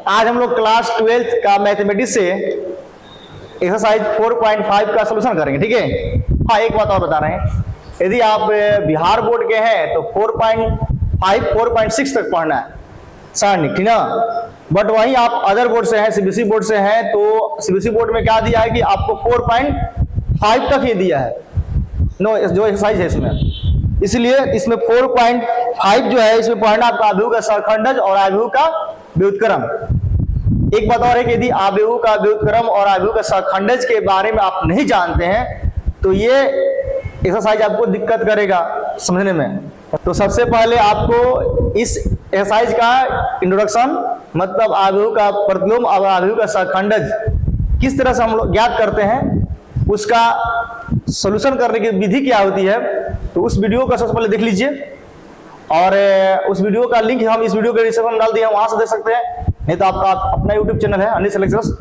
आज हम लोग क्लास 12th का मैथमेटिक्स से एक्सरसाइज 4.5 का सलूशन करेंगे, ठीक है। हाँ, एक बात और बता रहे हैं, यदि आप बिहार बोर्ड के हैं तो 4.5 4.6 तक पढ़ना है सारणी, ठीक ना। बट वहीं आप अदर बोर्ड से हैं, सीबीएसई बोर्ड से हैं, तो सीबीएसई बोर्ड में क्या दिया है कि आपको 4.5 तक ही दिया है नो जो एक्सरसाइज है इसमें। इसलिए इसमें 4.5 जो है इसमें पढ़ना आपका आव्यूह का सहखंडज और आव्यूह का व्युत्क्रम। एक बात और है कि यदि आव्यूह का व्युत्क्रम और आव्यूह का सहखंडज के बारे में आप नहीं जानते हैं तो ये एक्सरसाइज आपको दिक्कत करेगा समझने में। तो सबसे पहले आपको इस एक्सरसाइज का इंट्रोडक्शन, मतलब आव्यूह का प्रतिलोम और आव्यूह का सहखंडज किस तरह से हम लोग ज्ञात करते हैं, उसका सॉल्यूशन करने की विधि क्या होती है, तो उस वीडियो को सबसे पहले देख लीजिए। और उस वीडियो का लिंक हम इस वीडियो के डिस्क्रिप्शन में डाल दिए हैं, वहां से देख सकते हैं। नहीं तो आपका अपना यूट्यूब चैनल है अनिल लेक्चरर्स,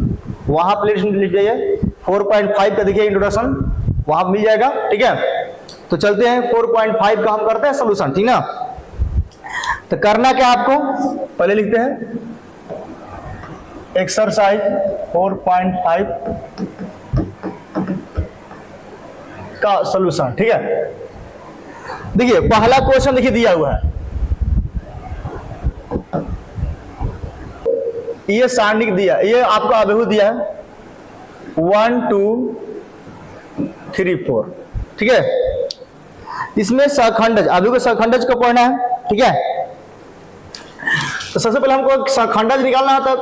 वहां प्लेलिस्ट में लिख जाइए 4.5 का देखिए इंट्रोडक्शन, वहां मिल जाएगा, ठीक है। तो चलते हैं 4.5 का हम करते हैं सॉल्यूशन, ठीक ना। तो करना क्या आपको, पहले लिखते हैं एक्सरसाइज 4.5 का सॉल्यूशन, ठीक है। देखिए पहला क्वेश्चन देखिए दिया हुआ है, ये सारणिक दिया, ये आपको आव्यूह दिया है 1 2 3 4, ठीक है। इसमें सहखंडज, आव्यूह के सहखंडज को पढ़ना है, ठीक है। तो सबसे पहले हमको सहखंडज निकालना होता है,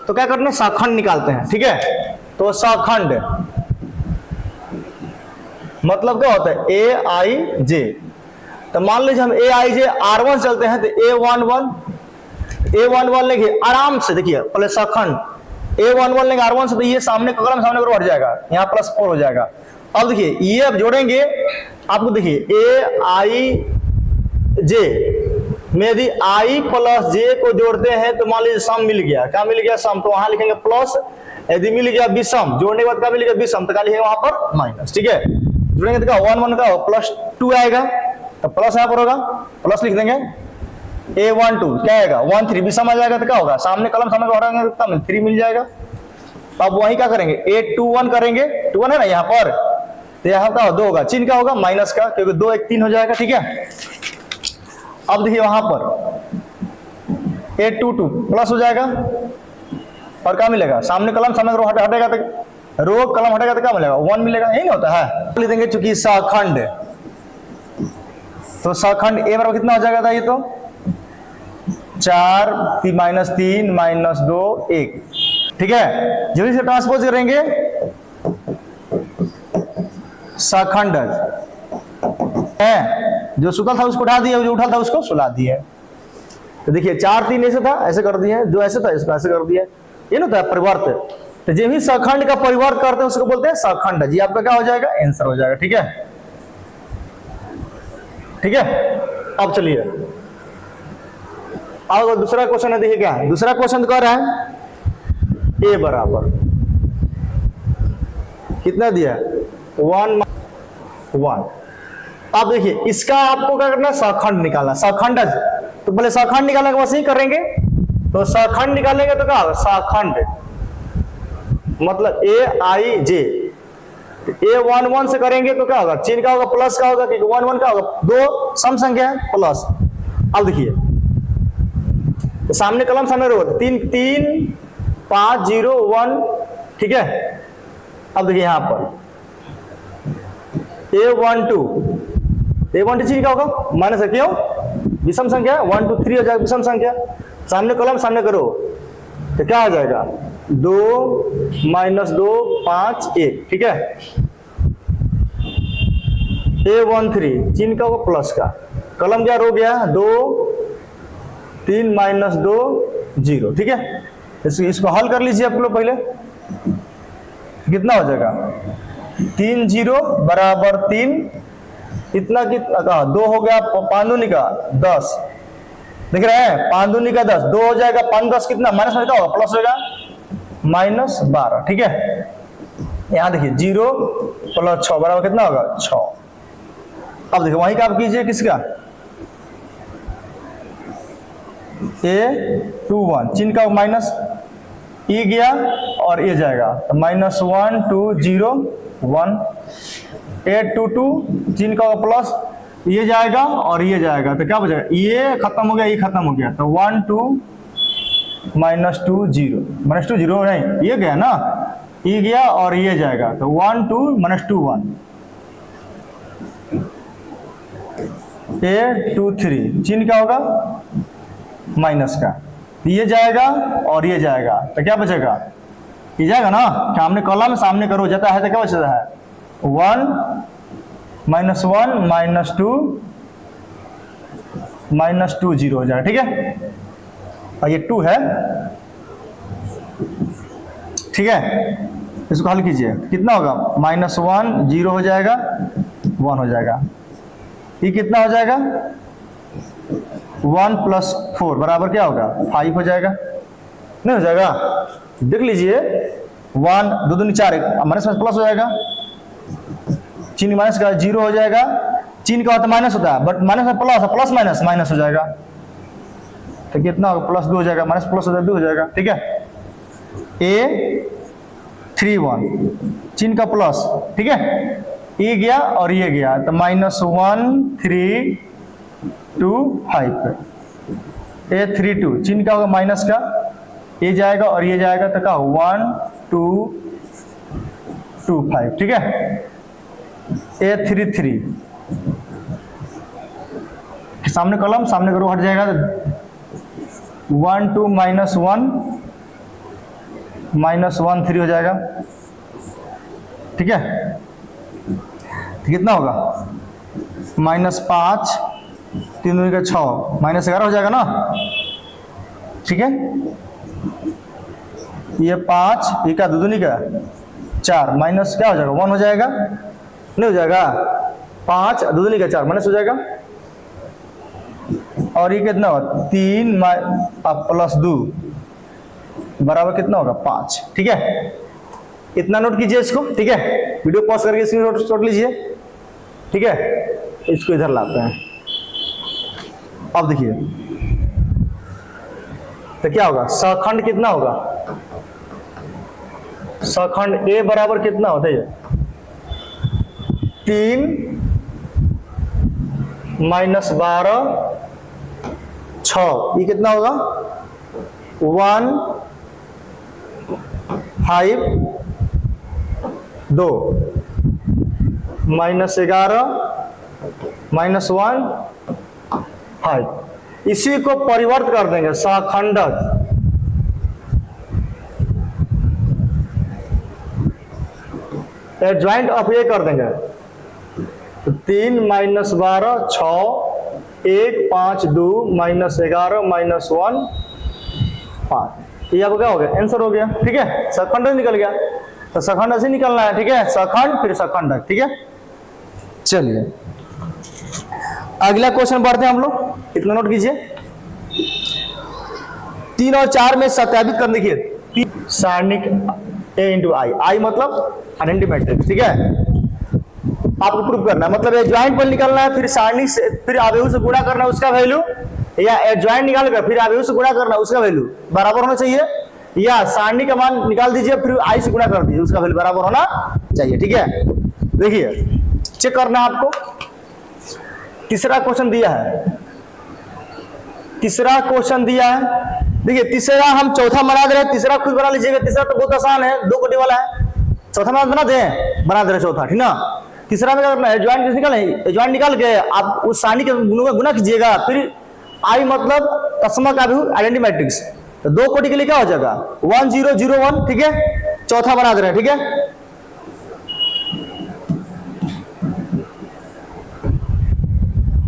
तो क्या करते हैं, सहखंड निकालते हैं, ठीक है। तो सहखंड मतलब क्या होता है, ए आई जे। तो मान लीजिए हम ए आई जे R1 चलते हैं, तो A11 लेंगे आराम से, देखिए पहले सहखंड A11 लेंगे R1 से, तो ये सामने कलम सामने को हट जाएगा, यहाँ +4 हो जाएगा। अब देखिए ये अब जोड़ेंगे आपको, देखिए ए आई जे में यदि I + J को जोड़ते हैं तो मान लीजिए सम मिल गया, क्या मिल गया, सम, तो वहां लिखेंगे प्लस। यदि मिल गया विषम, जोड़ने के बाद क्या मिलेगा, विषम, तो क्या लिखेंगे वहां पर माइनस, ठीक है। जोड़ेंगे तो क्या 1 1 का +2 आएगा, तो प्लस यहाँ पर होगा, प्लस लिख देंगे। A12 क्या आएगा 1 3, विषम आ जाएगा तो क्या होगा, सामने कलम सामने को हटाएंगे तो 3 मिल जाएगा। तो अब वही क्या करेंगे, A21 करेंगे, 21 है ना यहाँ पर, तो यहाँ का 2 होगा, चिन्ह क्या होगा माइनस का, क्योंकि 2 1 3 हो जाएगा, ठीक है। अब देखिए वहां पर A22 प्लस हो जाएगा, और क्या मिलेगा, सामने कलम सामने रो हटेगा तो रो कलम हटेगा तो क्या मिलेगा 1 मिलेगा, यही ना होता है। लिख देंगे चूंकि सहखंड, तो सहखंड ए बराबर कितना हो जाएगा था, ये तो 4 -3 -2 1, ठीक है। जब इसे ट्रांसपोज करेंगे सहखंडज है, जो सुतल था उसको उठा दिया, जो उठा था उसको सुला दिया। तो देखिए 4 3 ऐसे था, ऐसे कर दिया, जो ऐसे था इसको ऐसे कर दिया, ये ना था परिवर्त। तो जब भी सहखंड का परिवर्त करते हैं उसको बोलते हैं सहखंडज। ये आपका क्या हो जाएगा, आंसर हो जाएगा, ठीक है, ठीक है। अब चलिए अब दूसरा क्वेश्चन है, देखिए क्या है, दूसरा क्वेश्चन कह रहा है ए बराबर कितना दिया 1 1। अब देखिए इसका आपको क्या करना है, सहखंड निकालना, सहखंडज। तो पहले सहखंड निकालने के बाद ही करेंगे, तो सहखंड निकालेंगे तो क्या होगा, सहखंड मतलब ए आई जे। A11 से करेंगे तो क्या होगा, चिन्ह क्या होगा, प्लस का होगा, क्योंकि 1 1 का होगा, 2 सम संख्या है, प्लस। अब देखिए तो सामने कलम सामने रो 3 3 5 0 1, ठीक है। अब देखिए यहां पर A12 चिन्ह क्या होगा, माइनस है, क्यों, विषम संख्या है, 1 2 3 हो जाएगा विषम संख्या, सामने कलम सामने करो तो क्या हो जाएगा 2 -2 5 1, ठीक है। A13 चिन्ह का होगा प्लस का, कलम क्या रो गया 2 3 -2 0, ठीक है। इसको हल कर लीजिए आप लोग पहले, कितना हो जाएगा 3 0 बराबर 3, इतना कितना का 2 हो गया, 5 दूनी का 10, देख रहे हैं 5 दूनी का 10, 2 हो जाएगा, 5 10 कितना माइनस में क्या होगा, प्लस होगा -12, ठीक है। यहां देखिए 0 + 6 बराबर कितना होगा 6। अब देखिए वहीं का आप कीजिए, किसका A21 चिन्ह का माइनस, ई गया और ये जाएगा तो -1 2 0 1, 8 2 2 3 का प्लस, ये जाएगा और ये जाएगा तो क्या बचेगा, ये खत्म हो गया, ये खत्म हो गया तो 1 2 -2 0 -2 0 नहीं, ये गया ना, ये गया और ये जाएगा तो 1 2 -2 1, 8 2 3 चिन्ह क्या होगा माइनस का, ये जाएगा और ये जाएगा तो क्या बचेगा, ये जाएगा ना, सामने कॉलम सामने करो जाता है तो क्या बचता है 1 -1 -2 0 हो जाएगा, ठीक है। और ये 2 है, ठीक है, इसको हल कीजिए कितना होगा -1 0 हो जाएगा 1 हो जाएगा, ये कितना हो जाएगा 1 + 4 बराबर क्या होगा 5 हो जाएगा, नहीं हो जाएगा, देख लीजिए 1 2 दूनी 4 माइनस में प्लस हो जाएगा, चिन्ह माइनस का 0 हो जाएगा, चिन्ह का होता माइनस होता है बट माइनस में प्लस, प्लस माइनस माइनस हो जाएगा तो कितना होगा +2 हो जाएगा, माइनस प्लस हो जाएगा 2 हो जाएगा, ठीक है। A 3 1 चिन्ह का प्लस, ठीक है, ये गया और ये गया तो -1 3 2 5, A 3 2 चिन्ह का होगा माइनस का, ये जाएगा और ये जाएगा तो क्या 1 2 2 5, ठीक है। A 3 3 सामने कॉलम सामने करो हट जाएगा तो 1 2 -1 -1 3 हो जाएगा, ठीक है, तो कितना होगा -5 3 दूनी का 6 -11 हो जाएगा ना, ठीक है, ये 5 ये का 2 दूनी का 4 माइनस क्या हो जाएगा 1 हो जाएगा, नहीं हो जाएगा 5 2 दूनी का 4 माइनस हो जाएगा और ये कितना होगा 3 + 2 बराबर कितना होगा 5, ठीक है। इतना नोट कीजिए इसको, ठीक है, वीडियो पॉज करके स्क्रीनशॉट लीजिए, ठीक है, इसको इधर लाते हैं। अब देखिए तो क्या होगा सखंड कितना होगा, सखंड A बराबर कितना होता है 3 -12 6, ये कितना होगा 1 5 2 -11 -1 5, इसी को परिवर्त कर देंगे सखंडक, एडजॉइंट ऑफ ए कर देंगे तो 3 -12 6 1 5 2 -11 -1 5, ये आपको क्या हो गया आंसर हो गया, ठीक है, सखंड निकल गया तो सखंड ऐसे निकलना है, ठीक है, सखंड फिर सखंडक, ठीक है। चलिए अगला क्वेश्चन बढ़ते हैं हम लोग, इतना नोट कीजिए 3 और 4 में सत्यापित कर देखिए सारणिक A × I मतलब आइडेंटिटी मैट्रिक्स, ठीक है, आपको प्रूफ करना है, मतलब एडजॉइंट पर निकालना है, फिर सारणी से फिर अवयव से गुणा करना है उसका वैल्यू, या एडजॉइंट निकाल कर फिर अवयव से गुणा करना है उसका वैल्यू बराबर होना चाहिए, या सारणी का मान निकाल दीजिए फिर I से गुणा कर दीजिए उसका वैल्यू बराबर होना चाहिए, ठीक है। देखिए चेक करना है आपको, तीसरा क्वेश्चन दिया है, तीसरा क्वेश्चन दिया है, देखिए तीसरा हम चौथा बना दे रहे हैं, तीसरा खुद बना लीजिएगा, तीसरा तो बहुत आसान है 2 कोटि वाला है, चौथा बना दे रहे चौथा, ठीक ना। तीसरा में क्या करना है एडजॉइंट निकाल, एडजॉइंट निकाल के आप उस सारणी के गुणा कीजिएगा, फिर I मतलब तस्मक आइडेंटिटी मैट्रिक्स, तो 2 कोटि के लिए क्या हो जाएगा 1 0 0 1, ठीक है, चौथा बना दे रहे हैं, ठीक है।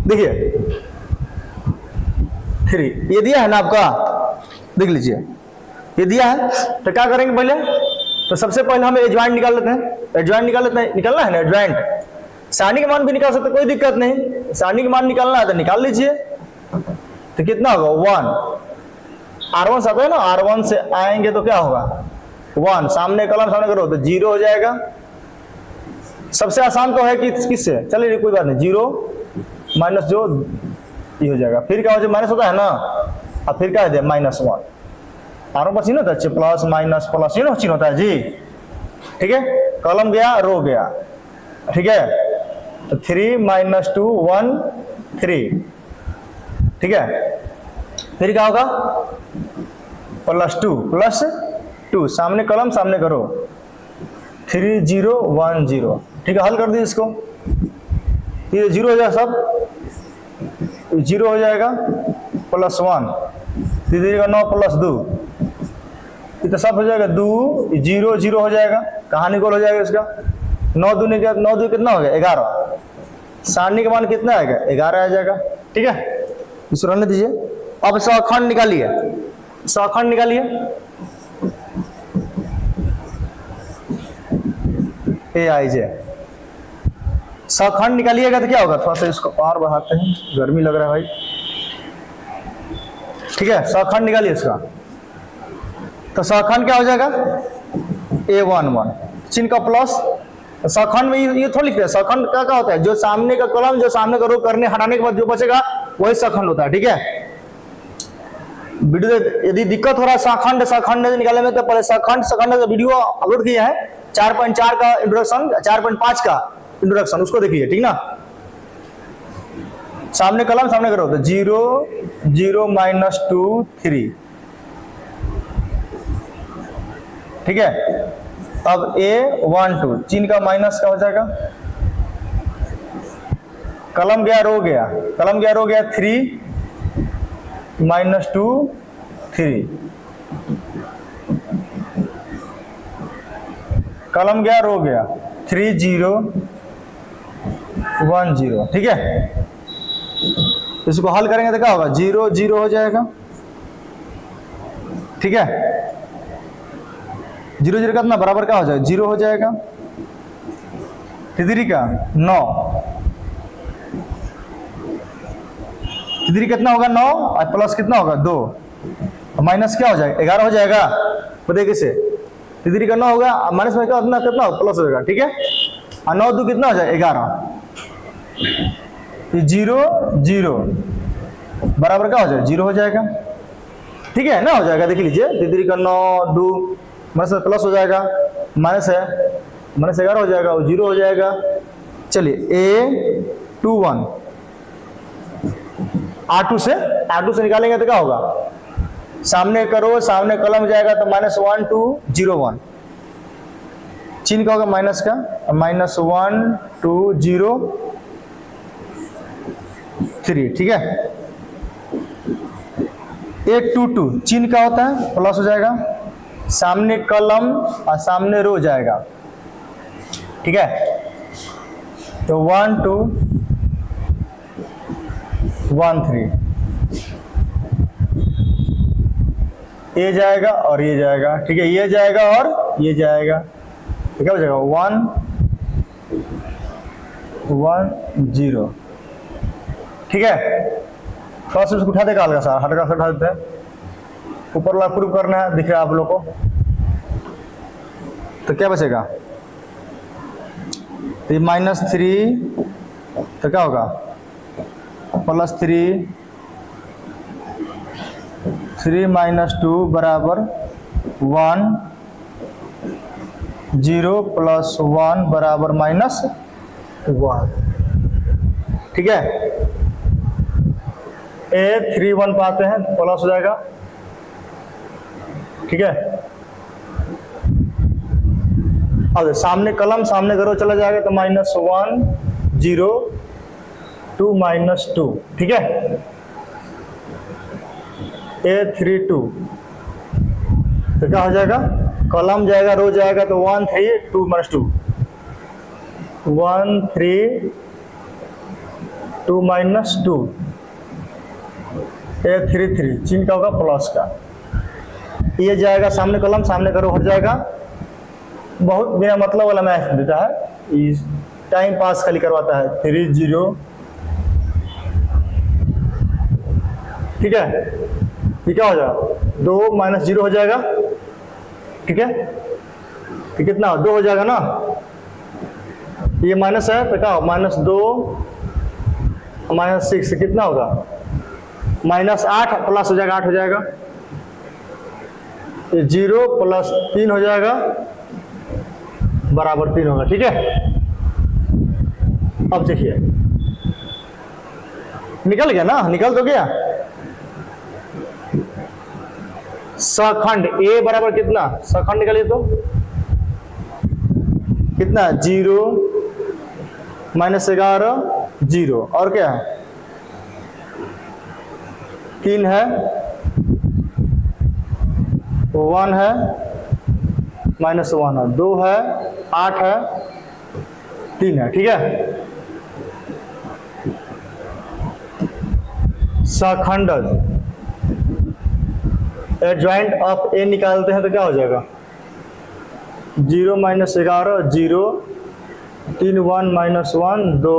देखिए 3 ये दिया है ना आपका, देख लीजिए ये दिया है, तो क्या करेंगे पहले, तो सबसे पहले हम एडजॉइंट निकाल लेते हैं, एडजॉइंट निकाल लेते हैं, निकालना है ना एडजॉइंट, सारणी के मान भी निकाल सकते कोई दिक्कत नहीं, सारणी के मान निकालना है तो निकाल लीजिए, तो कितना होगा 1 R1 से आता है ना, R1 से आएंगे तो क्या होगा 1, सामने कलम सामने करो तो 0 हो जाएगा, सबसे आसान तो है कि किससे, चलिए कोई बात नहीं 0 माइनस जो ये हो जाएगा, फिर क्या हो जाए माइनस होता है ना, अब फिर क्या है -1, आरो पर चिन्ह होता है, प्लस माइनस प्लस, ये चिन्ह होता है जी। ठीक है, कॉलम गया रो गया, ठीक है, तो 3 माइनस 2 1 3, ठीक है, फिर क्या होगा प्लस 2 सामने कॉलम सामने करो 3 0 1 0, ठीक है, हल कर दी इसको, ये 0 हो जाएगा, सब 0 हो जाएगा, प्लस 1 3 का 9 प्लस 2, ये तो सब हो जाएगा 2 0 0 हो जाएगा, कहाँ निकल हो जाएगा इसका 9 दूनी का 9 2 कितना हो गया 11, सारणी का मान कितना आएगा 11 आ जाएगा। ठीक है, इसको रहने दीजिए। अब सखंड निकालिए, सखंड निकालिए, ए आई जे सखंड निकालिएगा तो क्या होगा, थोड़ा सा इसको और बढ़ाते हैं, गर्मी लग रहा है भाई। ठीक है, सखंड निकालिए इसका, तो सखंड क्या हो जाएगा A11 चिन्ह का प्लस, सखंड में ये थोड़ा लिखते हैं, सखंड क्या होता है, जो सामने का कॉलम जो सामने का रो करने हटाने के बाद जो बचेगा वही सखंड होता है। ठीक है, वीडियो यदि दिक्कत हो रहा है सखंड निकालने में तो पहले सखंड का वीडियो अपलोड किया है, 4.4 का इंट्रोडक्शन, 4.5 का इंट्रोडक्शन, उसको देखिए। ठीक ना, सामने कॉलम सामने करो तो 0 0 माइनस 2 3, ठीक है, अब A12 चिन्ह का माइनस का हो जाएगा, कलम गया रो गया, कलम गया रो गया 3 माइनस 2 3, कलम गया रो गया 3 0 1 0, ठीक है, इसको हल करेंगे तो क्या होगा 0 0 हो जाएगा। ठीक है, 0 0 कितना बराबर क्या हो जाएगा 0 हो जाएगा, 3 का 9, 3 कितना होगा 9 और प्लस कितना होगा 2, माइनस क्या हो जाएगा 11 हो जाएगा, बताइए किसे 3 का 9 होगा, माइनस में क्या कितना कितना प्लस हो जाएगा। ठीक है, और 9 2 कितना हो जाएगा 11, 0 0 बराबर क्या हो जाएगा 0 हो जाएगा। ठीक है ना, हो जाएगा, देख लीजिए 3 का 9 2 माइनस प्लस हो जाएगा, माइनस है माइनस 11 हो जाएगा, 0 हो जाएगा। चलिए A21 R2 से निकालेंगे तो क्या होगा, सामने करो सामने कलम जाएगा तो -1 2 0 1, चिन्ह का होगा माइनस का, -1 2 0 3, ठीक है। A22 चिन्ह का होता है प्लस हो जाएगा, सामने कलम और सामने रो जाएगा। ठीक है, तो 1 2 1 3, ये जाएगा और ये जाएगा। ठीक है, ये जाएगा और ये जाएगा, तो क्या हो जाएगा 1 1 0। ठीक है, थोड़ा सा उसको उठा देगा, हल्का सा उठा देते हैं, ऊपर वाला प्रूव करना है, दिख रहा है आप लोग को, तो क्या बचेगा तो -3, तो क्या होगा +3 3 - 2 बराबर 1 0 + 1 बराबर -1। ठीक है, A31 पाते हैं प्लस हो जाएगा। ठीक है, अब सामने कलम सामने करो चला जाएगा तो -1 0 2 -2। ठीक है, A32 तो क्या हो जाएगा, कॉलम जाएगा रो जाएगा तो 1 3 2 -2 1 3 2 -2, A33 चिन्ह का होगा प्लस का, ये जाएगा सामने कॉलम सामने करो हट जाएगा। बहुत बिना मतलब वाला मैथ देता है, इस टाइम पास खाली करवाता है। 3 0, ठीक है, ये क्या हो जाएगा 2 - 0 हो जाएगा। ठीक है, तो कितना 2 हो जाएगा ना, ये माइनस है तो क्या हो -2 -6 कितना होगा -8 प्लस हो जाएगा 8 हो जाएगा। 0 प्लस 3 हो जाएगा बराबर 3 होगा। ठीक है, अब देखिए निकल गया ना, निकल तो गया। सखंड ए बराबर कितना, सखंड निकालिए तो कितना, 0 माइनस 11 0 और क्या है 3 है 1 है माइनस 1 है 2 है 8 है 3 है। ठीक है, सखंडज एडजॉइंट ऑफ ए निकालते हैं तो क्या हो जाएगा, 0 माइनस 11 0 3 1 माइनस 1 2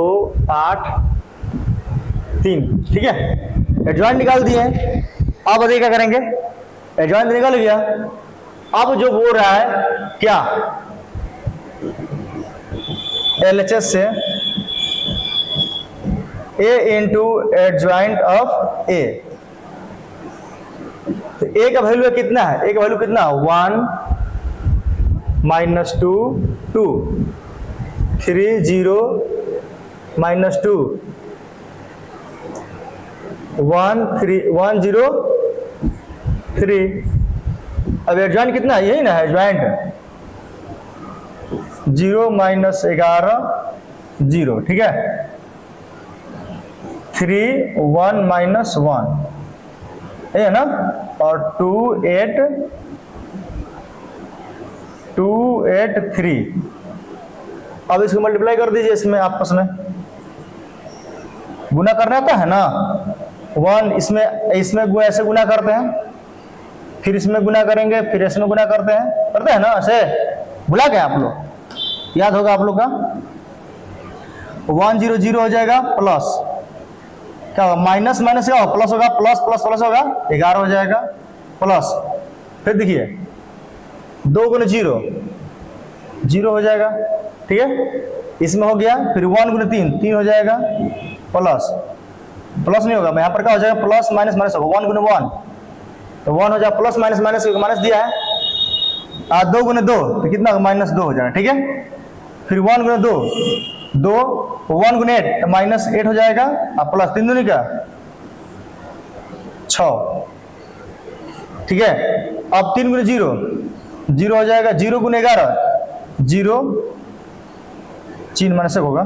8 3। ठीक है, एडजॉइंट निकाल दिए। अब अभी क्या करेंगे, एडजॉइंट निकल गया। अब जो बोल रहा है क्या, LHS से A into adjoint of A, तो A का वैल्यू कितना है, A का वैल्यू कितना 1 माइनस 2 2 3 0 माइनस 2 1 3 1 0 3। अब एडजॉइंट कितना है, यही ना है एडजॉइंट, 0 माइनस 11 0। ठीक है, 3 1 माइनस 1 है ना, और 2 8 3। अब इसको मल्टीप्लाई कर दीजिए, इसमें आपस में गुना करना आता है ना, 1 इसमें ऐसे गुना करते हैं, फिर इसमें गुना करेंगे, फिर इसमें गुना करते हैं ना, ऐसे भुला गए आप लोग, याद होगा आप लोग का। 1 0 0 हो जाएगा, प्लस क्या होगा, माइनस माइनस क्या होगा, प्लस होगा, प्लस प्लस प्लस होगा 11 हो जाएगा, प्लस फिर देखिए 2 गुने 0 0 हो जाएगा। ठीक है, इसमें हो गया, फिर 1 गुने 3 3 हो जाएगा, प्लस प्लस नहीं होगा, यहाँ पर क्या हो जाएगा, प्लस माइनस माइनस होगा, 1 गुने 1 तो 1 हो जाएगा, प्लस माइनस माइनस माइनस दिया है, 2 गुने 2 तो कितना माइनस 2 हो जाएगा। ठीक है, फिर 1 गुने 2 2 1 गुने 8 तो माइनस 8 हो जाएगा, अब प्लस 3 दूनी का 6। ठीक है, अब 3 गुने 0 0 हो जाएगा, 0 गुने 11 0 3 माइनस 1 होगा,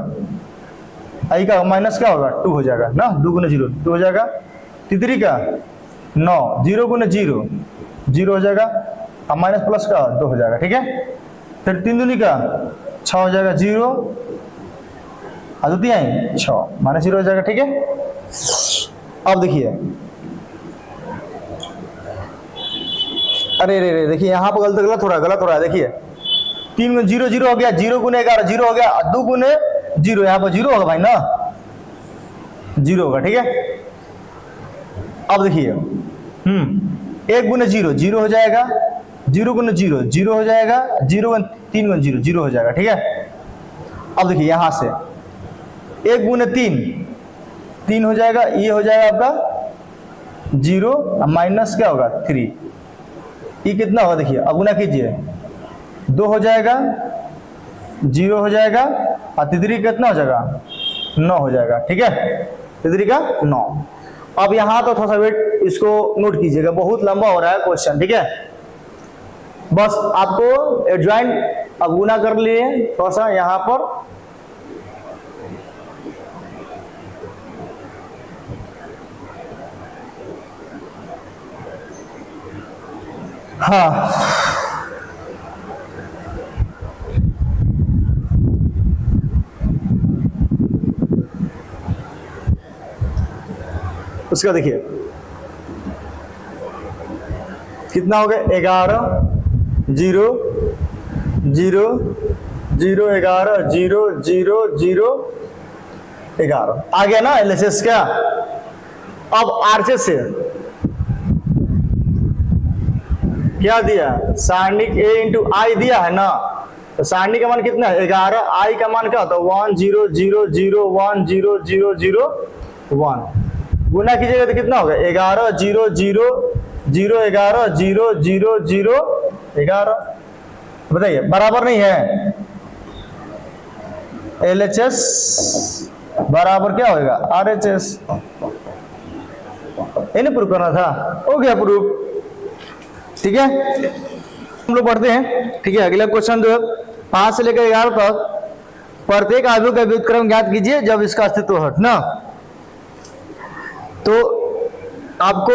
आई का माइनस क्या होगा 2 हो जाएगा ना, 2 गुने 0 2 हो जाएगा, तितरी का 9 0 गुने 0 0 हो जाएगा, अब माइनस प्लस का 2 हो जाएगा। ठीक है, फिर 3 दूनी का 6 हो जाएगा, 0 द्वितीय 6 माइनस 0 हो जाएगा। ठीक है, अब देखिए, अरे रे देखिए यहाँ पर गलत हो रहा है। देखिए 3 गुने 0 0 हो गया, 0 गुने 11 0 हो गया, 2 गुने 0 यहाँ पर 0 होगा भाई ना, 0 होगा। ठीक है, अब देखिए 1 गुने 0 0 हो जाएगा, 0 गुने 0 0 हो जाएगा, 0 गुने 3 गुने 0 0 हो जाएगा। ठीक है, अब देखिए यहाँ से 1 गुने 3 3 हो जाएगा, ये हो जाएगा आपका 0 माइनस क्या होगा 3, ये कितना होगा देखिए, अब गुना कीजिए, 2 हो जाएगा, 0 हो जाएगा, और तितरी कितना हो जाएगा 9 हो जाएगा। ठीक है, तितरी का 9। अब यहाँ तो थोड़ा सा वेट इसको नोट कीजिएगा, बहुत लंबा हो रहा है क्वेश्चन। ठीक है, बस आपको एडजॉइंट अब गुना कर लिए थोड़ा सा यहाँ पर, हाँ उसका देखिए कितना हो गया, 11 0 0 0 11 0 0 0 11 आ गया ना LHS क्या। अब RHS से क्या दिया, सारणिक A इंटू आई दिया है ना, तो सारणिक का मान कितना है 11, आई का मान क्या होता है 1 0 0 0 1 0 0 0 1, गुना कीजिएगा तो कितना होगा 11 0 0 0 11 0 0 0 11, बताइए बराबर नहीं है। LHS बराबर क्या होगा RHS, इन्हें प्रूव करना था, हो गया प्रूफ। ठीक है, हम लोग पढ़ते हैं। ठीक है, अगला क्वेश्चन जो 5 से लेकर 11 तक प्रत्येक आयु का व्युत्क्रम ज्ञात कीजिए जब इसका अस्तित्व हो ना। तो आपको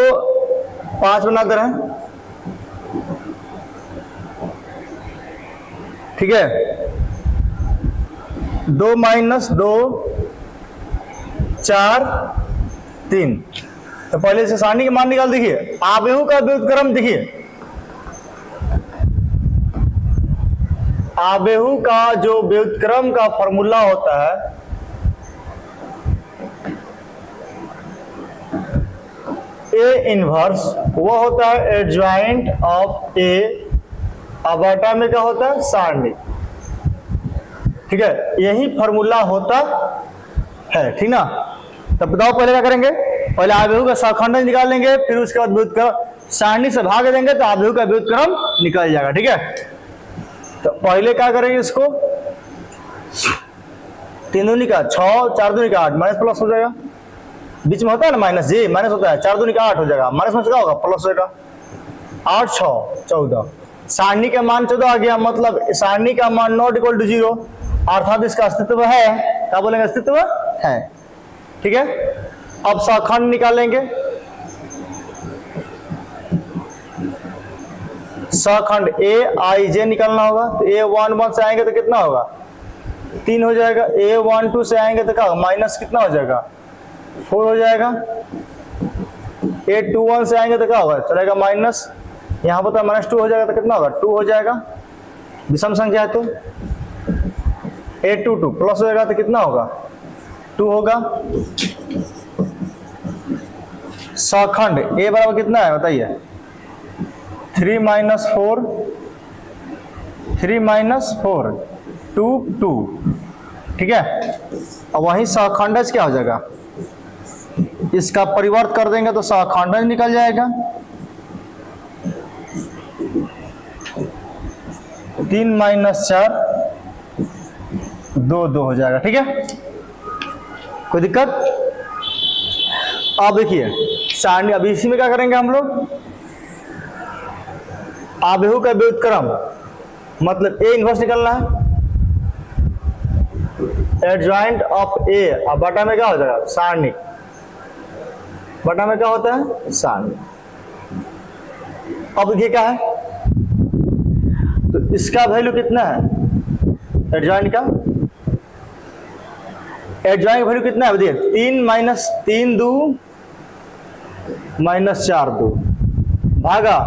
5 बना दे रहे हैं, ठीक है, 2 - 2 4 3। तो पहले से सारणी के मान निकाल देखिए, आव्यूह का व्युत्क्रम देखिए, आव्यूह का जो व्युत्क्रम का फॉर्मूला होता है A इनवर्स, वो होता है एडजॉइंट ऑफ A, अबाटा में क्या होता है सारणी। ठीक है, यही फॉर्मूला होता है, ठीक ना। तब बताओ पहले क्या करेंगे, पहले आव्यूह का सहखंड निकाल लेंगे, फिर उसके बाद व्युत्क्रम सारणी से भाग देंगे तो आव्यूह का व्युत्क्रम निकल जाएगा। ठीक है, तो पहले क्या करेंगे, इसको 3 दूनी का 6 4 दूनी का 8 माइनस प्लस हो जाएगा, बीच में होता है ना माइनस, जी माइनस होता है, 4 दूनी का 8 हो जाएगा, माइनस में क्या होगा प्लस होगा, 8 6 14। सारणी का मान 14 आ गया, मतलब सारणी का मान नॉट इक्वल टू 0, अर्थात इसका अस्तित्व है। क्या बोलेंगे, अस्तित्व है। ठीक है, अब सहखंड निकालेंगे, सहखंड AIJ निकालना होगा, तो A11 से आएंगे तो कितना होगा 3 हो जाएगा, A12 से आएंगे तो क्या माइनस कितना हो जाएगा 4 हो जाएगा, A21 से आएंगे तो क्या होगा चलेगा माइनस, यहाँ पर -2 हो जाएगा तो कितना होगा 2 हो जाएगा, विषम संख्या है तो A22 प्लस हो जाएगा तो कितना होगा 2 होगा। सहखंड A बराबर कितना है बताइए 3 - 4 3 - 4 2 2। ठीक है, अब वहीं सहखंडज क्या हो जाएगा, इसका परिवर्त कर देंगे तो सहखंडज निकल जाएगा, 3 - 4 2 2 हो जाएगा। ठीक है, कोई दिक्कत। अब देखिए सारणी, अभी इसी में क्या करेंगे हम लोग, आव्यूह का व्युत्क्रम मतलब A इनवर्स निकलना है, एडजॉइंट ऑफ A, अब बटा में क्या हो जाएगा सारणी, बटा में क्या होता है सारणी। अब ये क्या है, तो इसका वैल्यू कितना है एडजॉइंट का, एडजॉइंट का वैल्यू कितना है देखिए 3 - 3 2 -4 2 भागा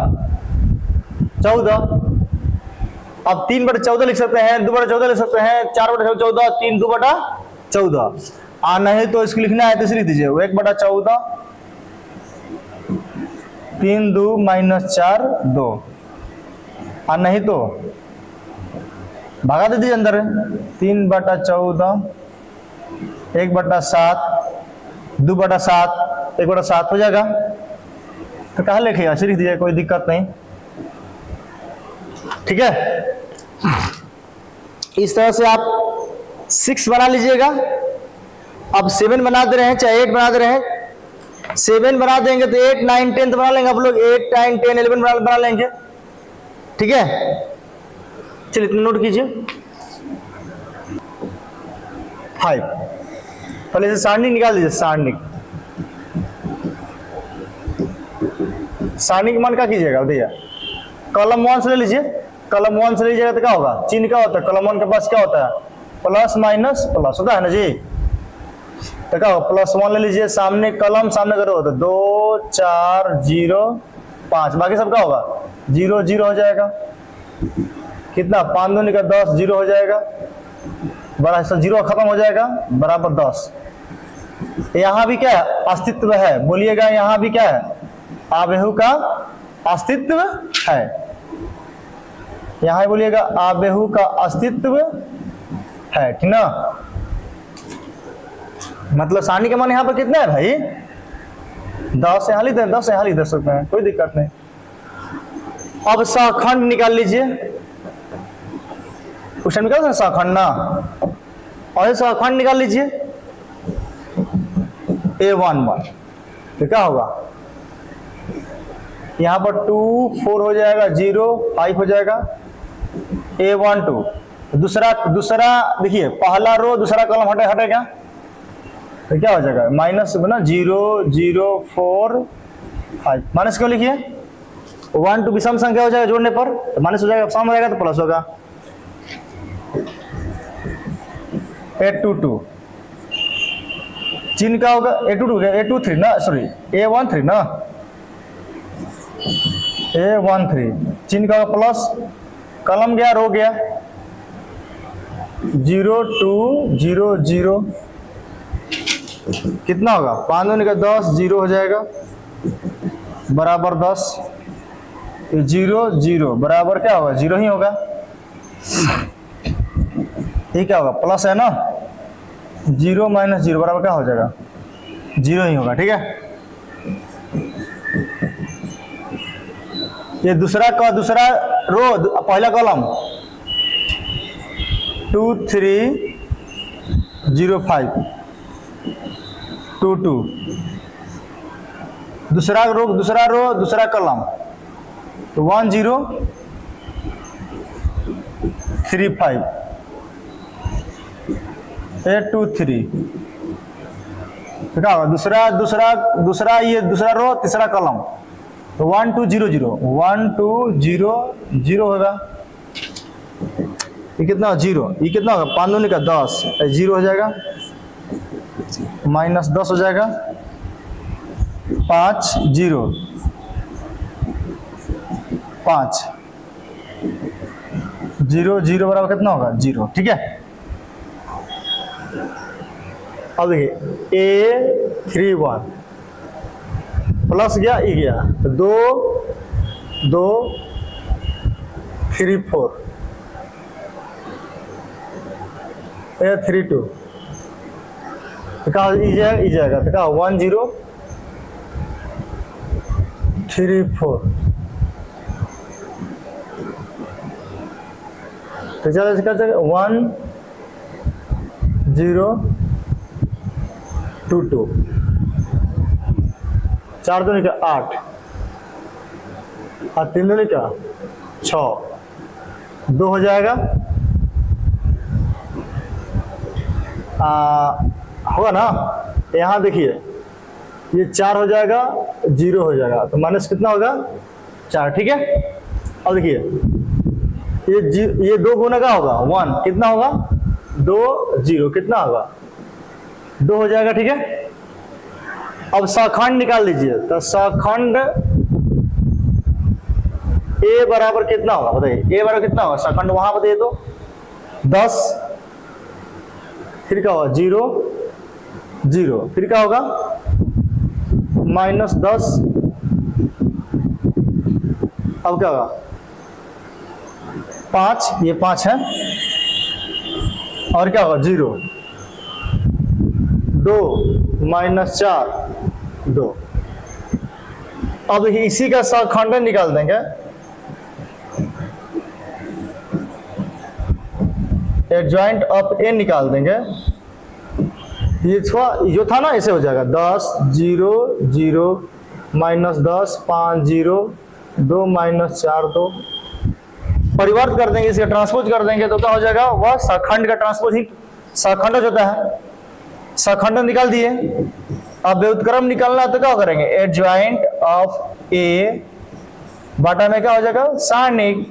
14। अब 3/14 लिख सकते हैं, 2/14 लिख सकते हैं, 4/14, 3 2/14। नहीं तो इसको लिखना है तो इसे लिख दीजिए 1/14 3 2 -4 2, और नहीं तो भगा दे दीजिए अंदर, 3/14 1/7 2/7 1/7 हो जाएगा। तो कहाँ लिखेगा, लिख दीजिए, कोई दिक्कत नहीं। ठीक है, इस तरह से आप 6 बना लीजिएगा। अब 7 बना दे रहे हैं चाहे 8 बना दे रहे हैं, 7 बना देंगे तो 8 9 10 तो बना लेंगे आप लोग, 8 9 10 11 बना लेंगे। ठीक है, चलिए इतना नोट कीजिए। 5 पहले से सारणी निकाल दीजिए, सारणी सारणी के मान क्या कीजिएगा भैया, कॉलम 1 से ले लीजिए, कॉलम 1 से लीजिएगा तो क्या होगा, चिन्ह क्या होता है कॉलम 1 के पास, क्या होता है प्लस माइनस प्लस होता है ना जी। तो क्या होगा +1 ले लीजिए, सामने कॉलम सामने करो तो 2 4 0 5, बाकी सब क्या होगा 0 0 हो जाएगा। कितना 5 दूनी का 10 0 हो जाएगा, बड़ा 0 खत्म हो जाएगा बराबर 10। यहाँ भी क्या है अस्तित्व है, बोलिएगा यहाँ भी क्या है आव्यूह का अस्तित्व है, यहाँ बोलिएगा आव्यूह का अस्तित्व है, ठीक ना। मतलब सारणी का मान यहाँ पर कितना है भाई 10 यहाँ लिख दें, 10 यहाँ लिख दे सकते हैं, कोई दिक्कत नहीं। अब सहखंड निकाल लीजिए, क्वेश्चन निकाल दें सहखंड ना, और सहखंड निकाल लीजिए A11, तो क्या होगा यहाँ पर 2 4 हो जाएगा, 0 5 हो जाएगा, A12। दूसरा देखिए पहला रो दूसरा कॉलम हटेगा तो क्या हो जाएगा माइनस ना 0 0 4 5, माइनस क्यों लिखिए 1 2 विषम संख्या हो जाएगा जोड़ने पर तो माइनस हो जाएगा, सम हो जाएगा तो प्लस होगा। 822 चिन्ह क्या होगा, A23 ना, सॉरी A13 ना, A13 चिन्ह का प्लस, कलम गया रो गया, 0 2 0 0 कितना होगा 5 दूनी का 10, 0 हो जाएगा बराबर 10, 0 0 बराबर क्या होगा 0 ही होगा, ये क्या होगा प्लस है ना, 0 माइनस 0 बराबर क्या हो जाएगा 0 ही होगा। ठीक है, ये दूसरा रो पहला कॉलम 2 3 0 5 2 2, दूसरा रो दूसरा कॉलम 1 0 3 5 8 2 3, क्या होगा दूसरा ये दूसरा रो तीसरा कॉलम 1 2 0 0 1 2 0 0 होगा, ये कितना 0, ये कितना होगा 5 दूनी का 10, 0 हो जाएगा माइनस 10 हो जाएगा 5 0 5 0 0 बराबर कितना होगा 0। ठीक है, अब देखिए A31 प्लस गया ई गया तो 2 2 3 4 A32 तो कहा ई जाएगा तो कहा 1 0 3 4 तो चलो 1 0 2 2, 4 दूनी का 8 और 3 दूनी का 6, 2 हो जाएगा, होगा ना। यहाँ देखिए ये 4 हो जाएगा 0 हो जाएगा तो माइनस कितना होगा 4। ठीक है, अब देखिए ये 2 गुना का होगा 1, कितना होगा 2 0 कितना होगा 2 हो जाएगा। ठीक है, अब सहखंड निकाल लीजिए तो सहखंड A बराबर कितना होगा बताइए, A बराबर कितना होगा सहखंड वहां बताइए तो 10, फिर क्या होगा 0 0, फिर क्या होगा माइनस 10, अब क्या होगा 5, ये 5 है और क्या होगा 0 2 माइनस 4 2। अब इसी का सहखंड निकाल देंगे, एडजॉइंट ऑफ A निकाल देंगे, ये जो था ना ऐसे हो जाएगा 10 0 0 माइनस 10 5 0 2 माइनस 4 2, परिवर्त कर देंगे इसका ट्रांसपोज कर देंगे तो क्या हो जाएगा वह सहखंड का ट्रांसपोज ही सहखंड होता है। सहखंड निकाल दिए, अब व्युत्क्रम निकालना तो क्या करेंगे एडजॉइंट ऑफ A बाटा में क्या हो जाएगा सारणिक।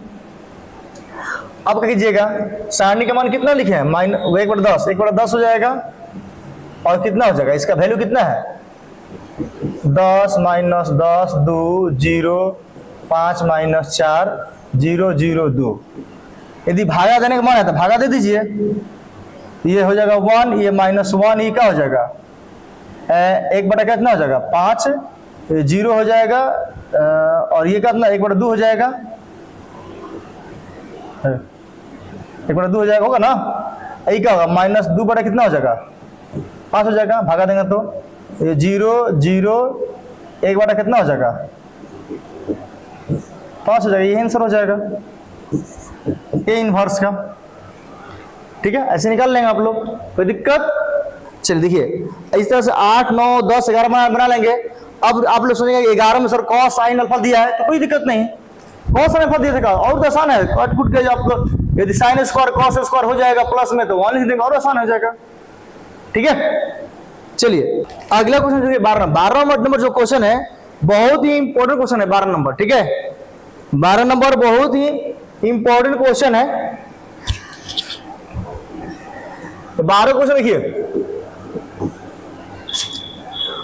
अब क्या कीजिएगा सारणी का मान कितना लिखे हैं 1/10 हो जाएगा और कितना हो जाएगा इसका वैल्यू कितना है 10 माइनस 10 2 0 5 माइनस 4 0 0 2। यदि भागा देने का मान है तो भागा दे दीजिए, ये हो जाएगा 1, ये माइनस 1, ये क्या हो जाएगा 1/, कितना हो जाएगा 5, 0 हो जाएगा और ये कितना 1/2 हो जाएगा, 1/2 हो जाएगा, होगा ना। ये क्या होगा माइनस 2/, कितना हो जाएगा 5 हो जाएगा, भागा देंगे तो ये 0 0 1 बटा कितना हो जाएगा 5 हो जाएगा, ये आंसर हो जाएगा ए इनवर्स का। ठीक है, ऐसे निकाल लेंगे आप लोग, कोई दिक्कत। चलिए देखिए इस तरह से 8 9 10 11 बना लेंगे। अब आप लोग सोचेंगे 11 में सर कॉस साइन अल्फा दिया है, तो कोई दिक्कत नहीं, कॉस साइन अल्फा दिया था और तो आसान है, कट कुट के आपको यदि साइन स्क्वायर कॉस स्क्वायर हो जाएगा प्लस में तो 1 लिख देंगे और आसान हो जाएगा। ठीक है, चलिए अगला क्वेश्चन देखिए 12 नंबर जो क्वेश्चन है बहुत ही इंपॉर्टेंट क्वेश्चन है 12 नंबर। ठीक है, 12 नंबर बहुत ही इंपॉर्टेंट क्वेश्चन है। तो 12 क्वेश्चन देखिए,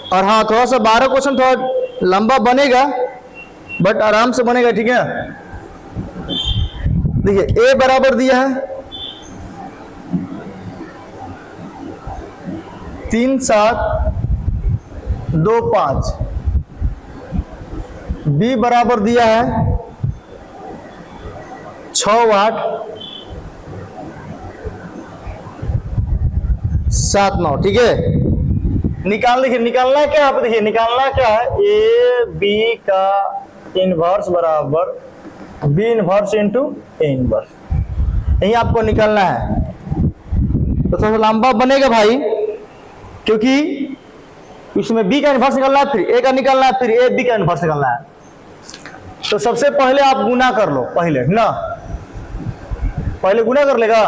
और हाँ थोड़ा सा 12 क्वेश्चन थोड़ा लंबा बनेगा बट आराम से बनेगा। ठीक है, देखिए ए बराबर दिया है 3 7 2 5, बी बराबर दिया है 6 8 7 9। ठीक है, निकालना है क्या, आप देखिए निकालना क्या है, ए बी का इनवर्स बराबर B inverse into A inverse, यही आपको निकालना है। तो थोड़ा लंबा बनेगा भाई, क्योंकि इसमें बी का इनवर्स निकालना है, फिर ए का निकालना है, फिर ए बी का इनवर्स निकालना है। तो सबसे पहले आप गुना कर लो, पहले ना, पहले गुना कर लेगा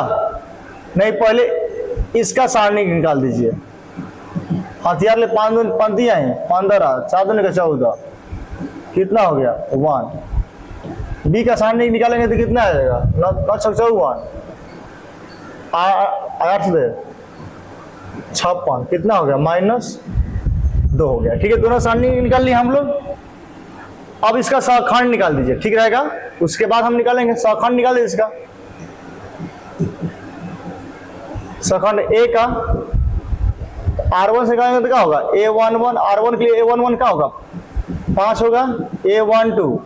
नहीं, पहले इसका सारणी निकाल दीजिए। हथियार ले 5 पंक्तियां हैं, 15 4 दूनी का 14, कितना हो गया 1। बी का सारणी निकालेंगे तो कितना आ जाएगा 9 6 54, 8 से 56, कितना हो गया -2 हो गया। ठीक है, दोनों सारणी निकाल लिए हम लोग। अब इसका सहखंड निकाल दीजिए, ठीक रहेगा। उसके बाद हम निकालेंगे सहखंड, निकाल दीजिए इसका सहखंड ए का। R1 से निकालेंगे तो क्या होगा A11, R1 के लिए A11 क्या होगा 5 होगा, A12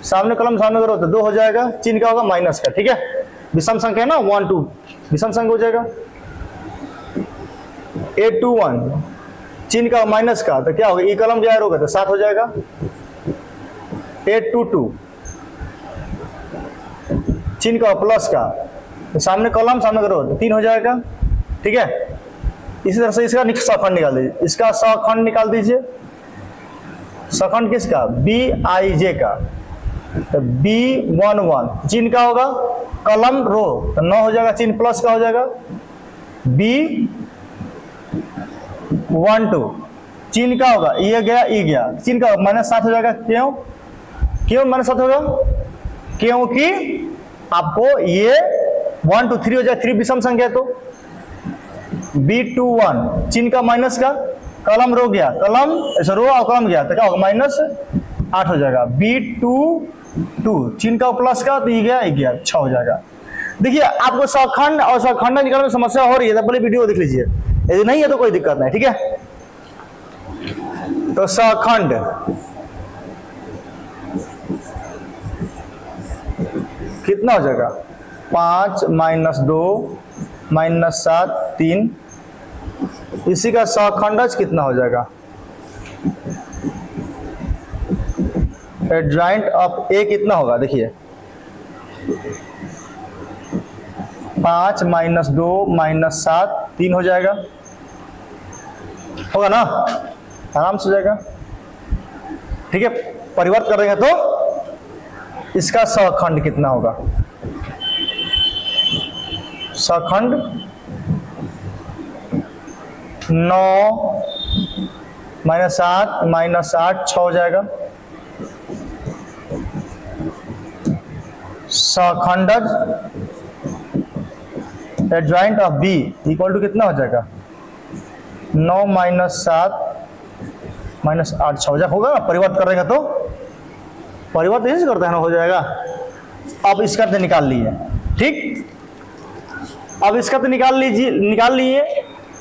सामने कलम सामने करो तो 2 हो जाएगा, चिन्ह क्या होगा माइनस का। ठीक है, विषम संख्या है ना 1 2 विषम संख्या हो जाएगा। A21 चिन्ह का माइनस का तो क्या होगा, ई कलम जाहिर होगा तो 7 हो जाएगा। A22 चिन्ह का प्लस का तो सामने कलम सामने करो तो 3 हो जाएगा। ठीक है, इसी तरह से इसका सहखंड निकाल दीजिए, इसका सहखंड निकाल दीजिए। सहखंड किसका BIJ का, तो B11 चिन्ह का होगा कलम रो तो 9 हो जाएगा, चिन्ह प्लस का हो जाएगा। B12 चिन्ह का होगा ये गया ई गया, चिन्ह का -7 हो जाएगा। क्यों -7 होगा, क्योंकि आपको ये 1 2 3 हो जाए, 3 विषम संख्या है। तो B21 चिन्ह का माइनस का कलम रो गया, कलम ऐसा रो और कलम गया तो क्या होगा -8 हो जाएगा। B22 चिन्ह का प्लस का तो ये गया 6 हो जाएगा। देखिए आपको सहखंड और सहखंड निकालने में समस्या हो रही है तो पहले वीडियो देख लीजिए, यदि नहीं है तो कोई दिक्कत नहीं। ठीक है, तो सहखंड कितना हो जाएगा 5 -2 -7 3, इसी का सहखंडज कितना हो जाएगा, एडजॉइंट ऑफ ए कितना होगा, देखिए 5 -2 -7 3 हो जाएगा, होगा ना, आराम से हो जाएगा। ठीक है, परिवर्त कर देंगे तो इसका सहखंड कितना होगा, सहखंड 9 -7 -8 6 हो जाएगा। सहखंडज adjoint of B equal to कितना हो जाएगा 9 -7 -8 6 हो जाएगा, होगा ना। परिवर्त करेगा तो परिवर्त ऐसे करते हैं ना, हो जाएगा। अब इसका तो निकाल लिए, ठीक, अब इसका तो निकाल लिए।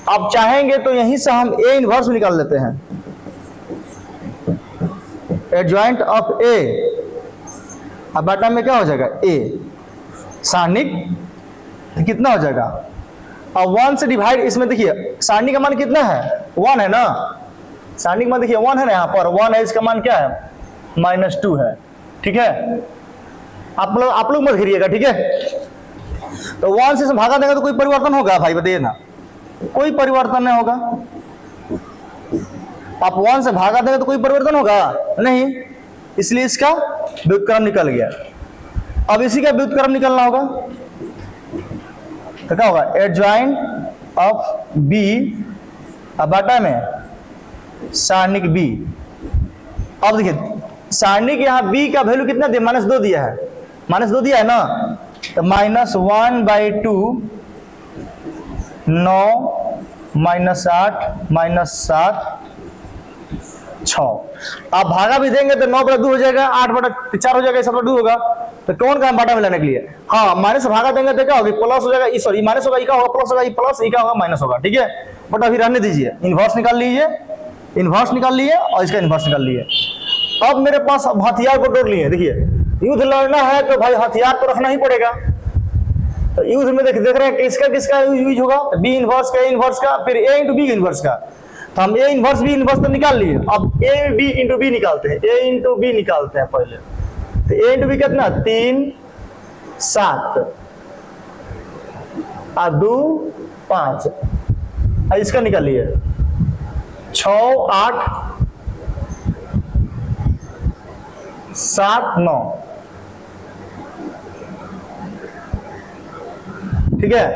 अब चाहेंगे तो यहीं से हम ए इनवर्स निकाल लेते हैं, एडजॉइंट ऑफ ए। अब बटा में क्या हो जाएगा ए, सारणिक कितना हो जाएगा, अब 1 से डिवाइड, इसमें देखिए सारणी का मान कितना है 1 है ना, सारणिक मान देखिए 1 है ना, यहाँ पर 1 है, इसका मान क्या है -2 है। ठीक है, आप लोग मत घेरिएगा, ठीक है। तो 1 से भागा देंगे तो कोई परिवर्तन होगा भाई, बताइए ना, कोई परिवर्तन नहीं होगा। आप 1 से भागा देंगे तो कोई परिवर्तन होगा नहीं, इसलिए इसका व्युत्क्रम निकल गया। अब इसी का व्युत्क्रम निकलना होगा, तो क्या होगा, एडजॉइंट ऑफ बी बाटा में सारणिक बी। अब देखिए सारणिक यहाँ बी का वैल्यू कितना दिया, -2 दिया है, -2 दिया है ना, तो -1/2 9 -8 -7 6। आप भागा भी देंगे तो 9/2 हो जाएगा, 8/4 हो जाएगा, 7/2 होगा। तो कौन का बाटा में लाने के लिए, हाँ माइनस भागा देंगे तो क्या होगा, प्लस हो जाएगा, सॉरी माइनस होगा, क्या होगा प्लस होगा, प्लस क्या होगा माइनस होगा। ठीक है, बट अभी रहने दीजिए, इन्वर्स निकाल लीजिए, इन्वर्स निकाल लिए और इसका इन्वर्स निकाल लिए। अब मेरे पास अब हथियार को जोड़ लिए, देखिए युद्ध लड़ना है तो भाई हथियार तो रखना ही पड़ेगा। तो युद्ध में देख रहे हैं किसका किसका यूज होगा, बी इन्वर्स का, ए इन्वर्स का, फिर ए इंटू बी इन्वर्स का। तो हम ए इन्वर्स बी इन्वर्स तो निकाल लिए, अब ए बी इंटू बी निकालते हैं, ए इंटू बी निकालते हैं पहले। तो ए इंटू बी कितना, 3 7 और 2 5, इसका निकालिए 6 8 7 9। ठीक है,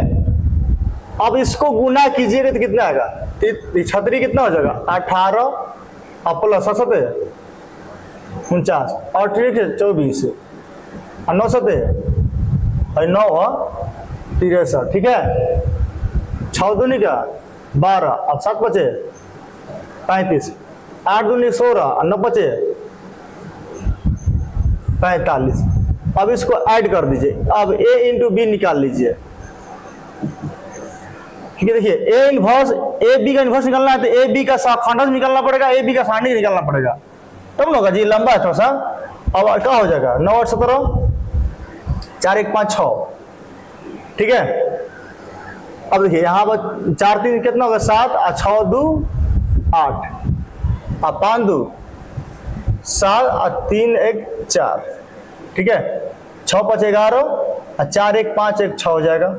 अब इसको गुना कीजिएगा तो कितना आएगा, 36 कितना हो जाएगा, 18 और प्लस 7 49 और 24 और 9 7 और 9 63। ठीक है, 6 दूनी का 12 और 7 बचे 35, 8 दूनी 16 और 9 बचे 45। अब इसको ऐड कर दीजिए, अब a इंटू बी निकाल लीजिए। ठीक है, देखिए ए इनवर्स, ए बी का इनवर्स निकालना है तो ए बी का खंडज निकालना पड़ेगा, ए बी का सारणी निकालना पड़ेगा, तब ना होगा जी, लंबा है थोड़ा सा। अब क्या हो जाएगा, 9 8 17 4 1 5 6। ठीक है, अब देखिए यहाँ पर 4 3 कितना होगा 7 और 6 2 8 और 5 2 7 और 3 1 4। ठीक है, 6 5 11 और 4 1 5 1 6 हो जाएगा,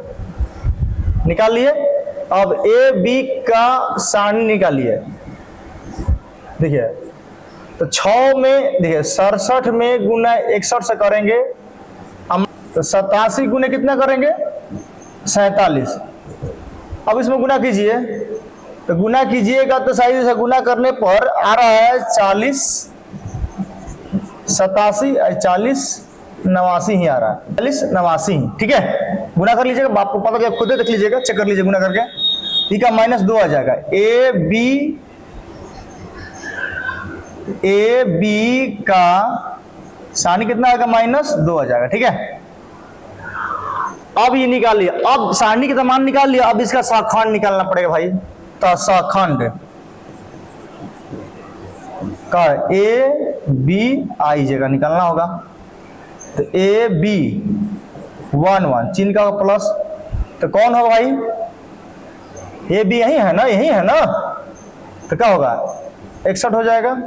निकाल लिए। अब ए बी का सारणी निकालिए, देखिए तो 6 में देखिए 67 में गुना 61 से करेंगे तो 87 गुने कितना करेंगे 47। अब इसमें गुना कीजिए, तो गुना कीजिएगा तो सही से गुना करने पर आ रहा है 40 87 40 89 ही आ रहा है, 40 89। ठीक है, गुना कर लीजिएगा, आपको पता चला खुद देख लीजिएगा, चेक कर लीजिए गुना करके, ठीक है -2 आ जाएगा। ए बी का सारणी कितना आएगा -2 आ जाएगा। ठीक है, अब ये निकाल लिया, अब सारणी का मान निकाल लिया, अब इसका शाखंड निकालना पड़ेगा भाई। तो शाखंड का ए बी आई जगह निकालना होगा, तो ए बी 1 1 चिन्ह का प्लस, तो कौन होगा भाई, ए बी यही है ना, यही है ना, तो क्या होगा 61 हो जाएगा।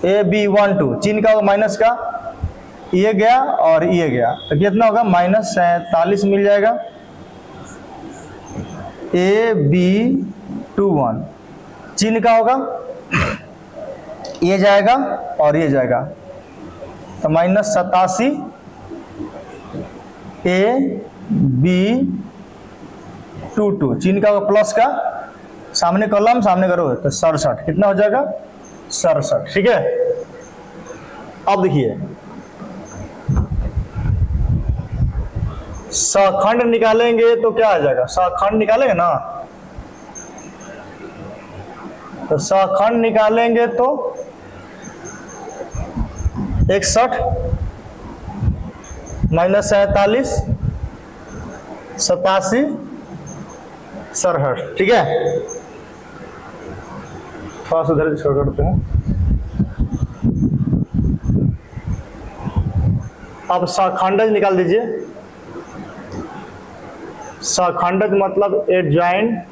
ए बी 1 2 चिन्ह का होगा माइनस का, ये गया और ये गया, तो कितना होगा -47 मिल जाएगा। ए बी 2 1 चिन्ह का होगा, ये जाएगा और ये जाएगा, तो -87 ए बी 2 2 चिन्ह का होगा प्लस का, सामने कॉलम सामने करो तो 67 कितना हो जाएगा 67। ठीक है, अब देखिए शाखंड निकालेंगे तो क्या आ जाएगा, शाखंड निकालेंगे ना, तो शाखंड निकालेंगे तो 61 -47 87 67। ठीक है, थोड़ा सा इधर छोड़ करते हैं। अब शाखंडज निकाल दीजिए, शाखंडज मतलब एडजॉइंट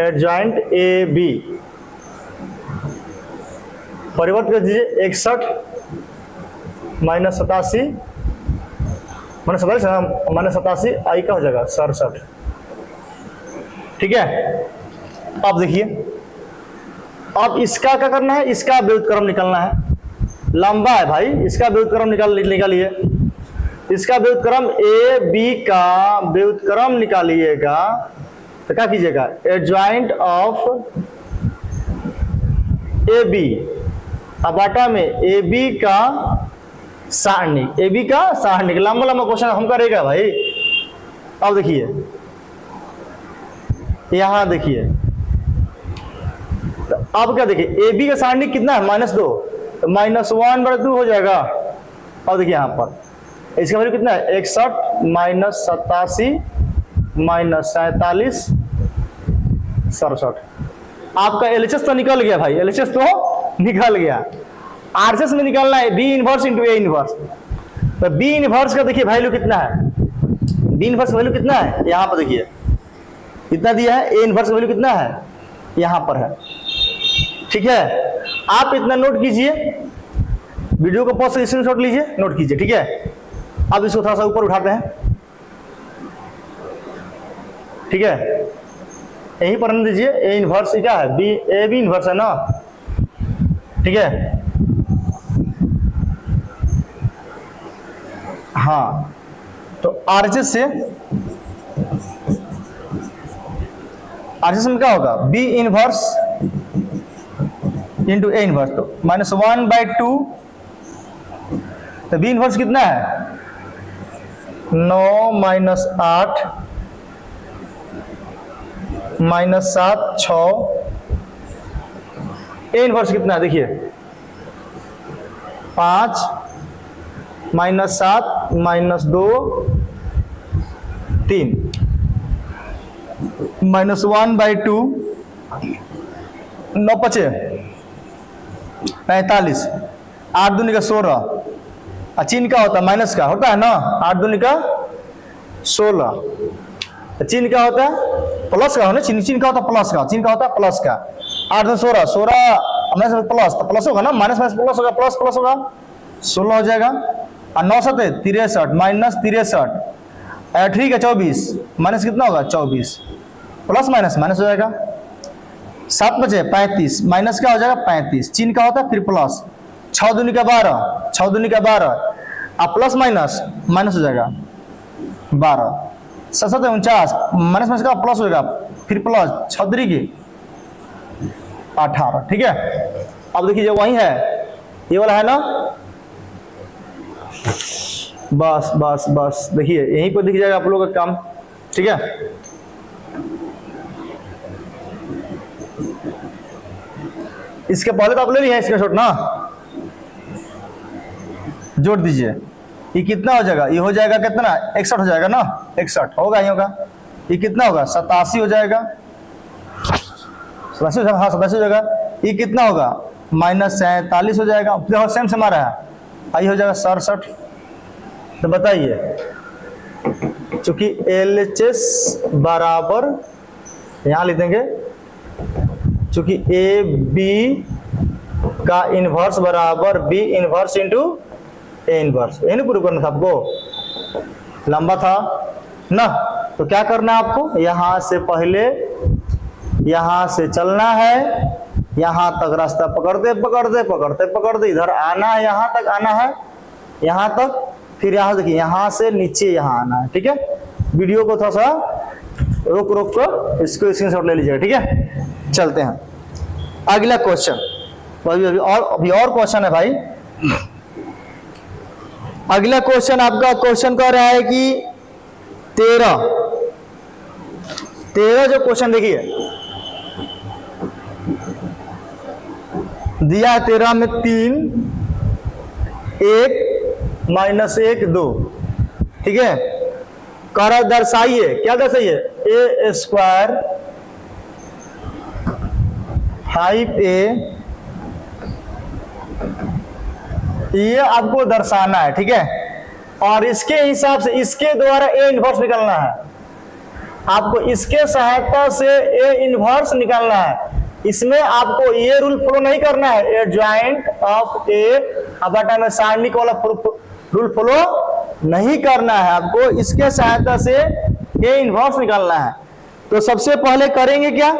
एडजॉइंट ए बी, परिवर्तित कर दीजिए 61 माइनस 87 माइनस 87 आई का हो जाएगा 67। ठीक है, अब देखिए, अब इसका क्या करना है, इसका व्युत्क्रम निकालना है, लंबा है भाई, इसका व्युत्क्रम निकालिए, इसका व्युत्क्रम ए बी का व्युत्क्रम निकालिएगा तो क्या कीजिएगा, एडजॉइंट ऑफ ए बी अबाटा में ए बी का सारणिक, ए बी का सारणिक, लंबा लंबा क्वेश्चन हम करेगा भाई। अब देखिए, यहां देखिए, तो अब क्या देखिए, ए बी का सारणिक कितना है, -2, तो -1/2 हो जाएगा। अब देखिए यहां पर इसका वैल्यू कितना है, 61 माइनस 87 माइनस 47 67। आपका एलएचएस तो निकल गया भाई, एलएचएस तो निकल गया। आरएचएस में निकालना है B inverse into A inverse. तो बी इनवर्स का देखिए वैल्यू कितना है, बी इनवर्स वैल्यू कितना है, यहां पर देखिए कितना दिया है, ए इनवर्स वैल्यू कितना है, यहां पर है। ठीक है, आप इतना नोट कीजिए, वीडियो को पॉज से स्क्रीनशॉट लीजिए, नोट कीजिए। ठीक है, अब इसको थोड़ा सा ऊपर उठाते हैं। ठीक है, यहीं पर रहने दीजिए, ए इनवर्स क्या है, बी ए बी इनवर्स है ना। ठीक है, हाँ, तो आरएचएस में क्या होगा, B inverse into A inverse, तो -1/2, तो बी इनवर्स कितना है, 9 माइनस 8 माइनस 7 6। ए इनवर्स कितना है देखिए, 5 माइनस 7 माइनस 2 3 -1/2, 9 5 45, 8 दूनी का 16, चिन्ह का होता है माइनस का होता है ना, 8 दूनी का 16, चिन्ह का होता है प्लस का, होना चिन्ह का होता है प्लस का, चिन्ह का होता है प्लस का। 8 दूनी 16, 16 माइनस प्लस, तो प्लस होगा ना, माइनस माइनस प्लस होगा, प्लस प्लस होगा, 16 हो जाएगा। और 9 7 63 माइनस 63, ठीक है 24, माइनस कितना होगा 24, प्लस माइनस माइनस हो जाएगा। 7 बचे 35, माइनस क्या हो जाएगा 35, चिन्ह का होता है फिर प्लस। 6 दूनी का 12, 6 दूनी का 12, अब प्लस माइनस माइनस हो जाएगा 12, 7 7 49, माइनस माइनस का प्लस हो जाएगा फिर प्लस, 6 दूनी की 18। ठीक है, अब देखिए जो वही है, ये वाला है ना, बस बस बस देखिए यहीं पर दिख जाएगा आप लोगों का काम। ठीक है, इसके पहले तो आप ले लिए हैं स्क्रीनशॉट ना, जोड़ दीजिए, ये कितना हो जाएगा, ये हो जाएगा कितना 61 हो जाएगा ना, 61 होगा, ही होगा। ये कितना होगा 87 हो जाएगा, 87 हाँ 87 हो जाएगा। ये कितना होगा -47 हो जाएगा, देखो सेम से हमारा है, आई हो जाएगा 67। तो बताइए, चूंकि एलएचएस बराबर यहां लिख देंगे, चूंकि ए बी का इनवर्स बराबर B inverse into A inverse, यही प्रूव करना था आपको, लंबा था ना। तो क्या करना है आपको, यहां से पहले यहां से चलना है, यहां तक रास्ता पकड़ते पकड़ते पकड़ते पकड़ते इधर आना है, यहां तक आना है, यहां तक, फिर यहां देखिए यहां से नीचे यहां आना है। ठीक है, वीडियो को थोड़ा सा रोक रोक कर इसको स्क्रीनशॉट ले लीजिएगा। ठीक है, चलते हैं अगला क्वेश्चन। अभी और क्वेश्चन है भाई। अगला क्वेश्चन आपका क्वेश्चन कह रहा है कि 13 जो क्वेश्चन देखिए दिया है, 13 में 3 1 -1 2। ठीक है, कह रहा दर्शाइए, क्या दर्शाइए, ए स्क्वायर 5a, ये आपको दर्शाना है। ठीक है, और इसके हिसाब से इसके द्वारा ए इनवर्स निकलना है। आपको इसके सहायता से ए इनवर्स निकालना है। इसमें आपको ये रूल फॉलो नहीं करना है, एडजॉइंट ऑफ ए अपना में सारणिक वाला रूल फॉलो नहीं करना है, आपको इसके सहायता से ए इनवर्स निकालना है। तो सबसे पहले करेंगे क्या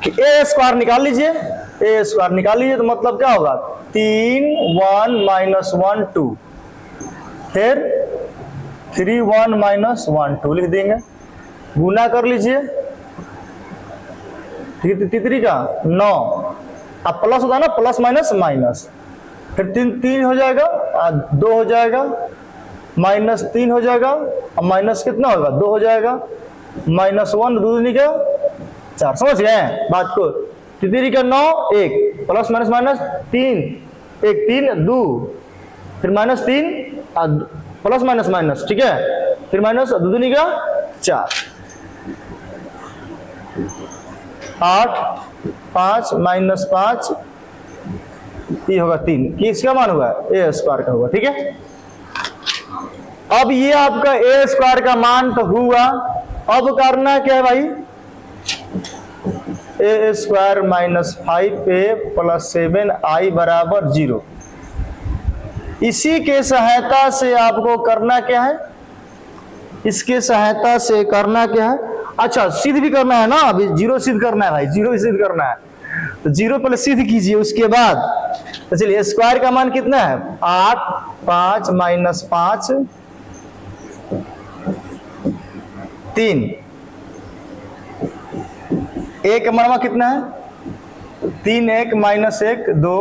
कि ए स्क्वायर निकाल लीजिए, ए स्क्वायर निकाल लीजिए तो मतलब क्या होगा 3 1 - 1 2, फिर 3 1 - 1 2 लिख देंगे, गुना कर लीजिए, 3 का 9, अब प्लस होता है ना, प्लस माइनस माइनस, फिर 3 हो जाएगा, 2 हो जाएगा, -3 हो जाएगा, अब माइनस कितना होगा 2 हो जाएगा, -1 2 का 4, समझ गए बात को। 3 का 9 1, प्लस माइनस माइनस 3 1 3 2, फिर -3 प्लस माइनस माइनस, ठीक है, फिर माइनस 2 का 4, 8 5 - 5 ये होगा 3, किसका मान होगा ए स्क्वायर का होगा, ठीक है। अब ये आपका ए स्क्वायर का मान तो हुआ, अब करना क्या है भाई, ए स्क्वायर -5a + 7i बराबर 0। इसी के सहायता से आपको करना क्या है, इसके सहायता से करना क्या है, अच्छा सिद्ध भी करना है ना, अभी 0 सिद्ध करना है भाई, 0 भी सिद्ध करना है, तो 0 पहले सिद्ध कीजिए, उसके बाद तो चलिए स्क्वायर का मान कितना है 8 5 - 5 3, ए का मान कितना है 3 1 - 1 2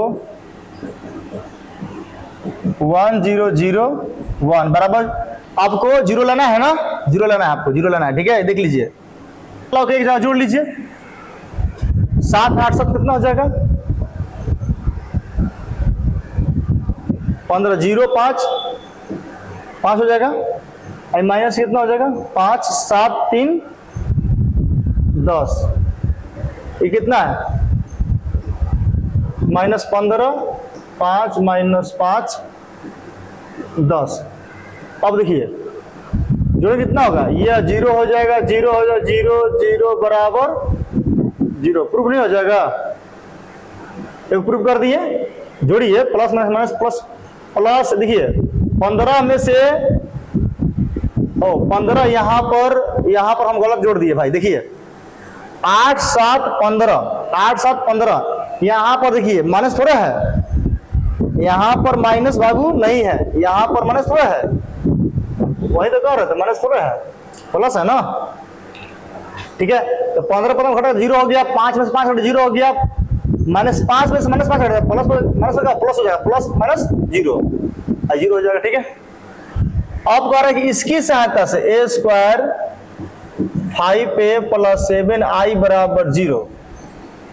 1 0 0 1 बराबर, आपको 0 लाना है ना, 0 लाना है, आपको 0 लाना है, ठीक है, देख लीजिए, एक जगह जोड़ लीजिए, 7 8 7 कितना हो जाएगा 15 0 5 5 हो जाएगा, और माइनस कितना हो जाएगा 5 7 3 10, ये कितना है -15 5 - 5 10। अब देखिए जोड़ कितना होगा, ये 0 हो जाएगा, 0 हो जाएगा, 0 0 बराबर 0, प्रूफ नहीं हो जाएगा, एक प्रूफ कर दिए, जोड़िए plus minus minus plus plus, देखिए 15 में से 15 यहाँ पर हम गलत जोड़ दिए भाई, देखिए 8 7 15 यहाँ पर देखिए माइनस थोड़ा है, यहाँ पर माइनस बाबू नहीं है, यहाँ पर माइनस थोड़ा है, वही तो कह रहे थे माइनस थोड़ा है, प्लस है ना, ठीक है। तो 15 पर घटा 0 हो गया, 5 में से 5 घटा 0 हो गया, -5 में से -5 घटा प्लस माइनस होगा, प्लस हो जाएगा, प्लस माइनस 0 हो जाएगा, ठीक है। अब कह रहे हैं कि इसकी सहायता से ए स्क्वायर 5a + 7i बराबर 0,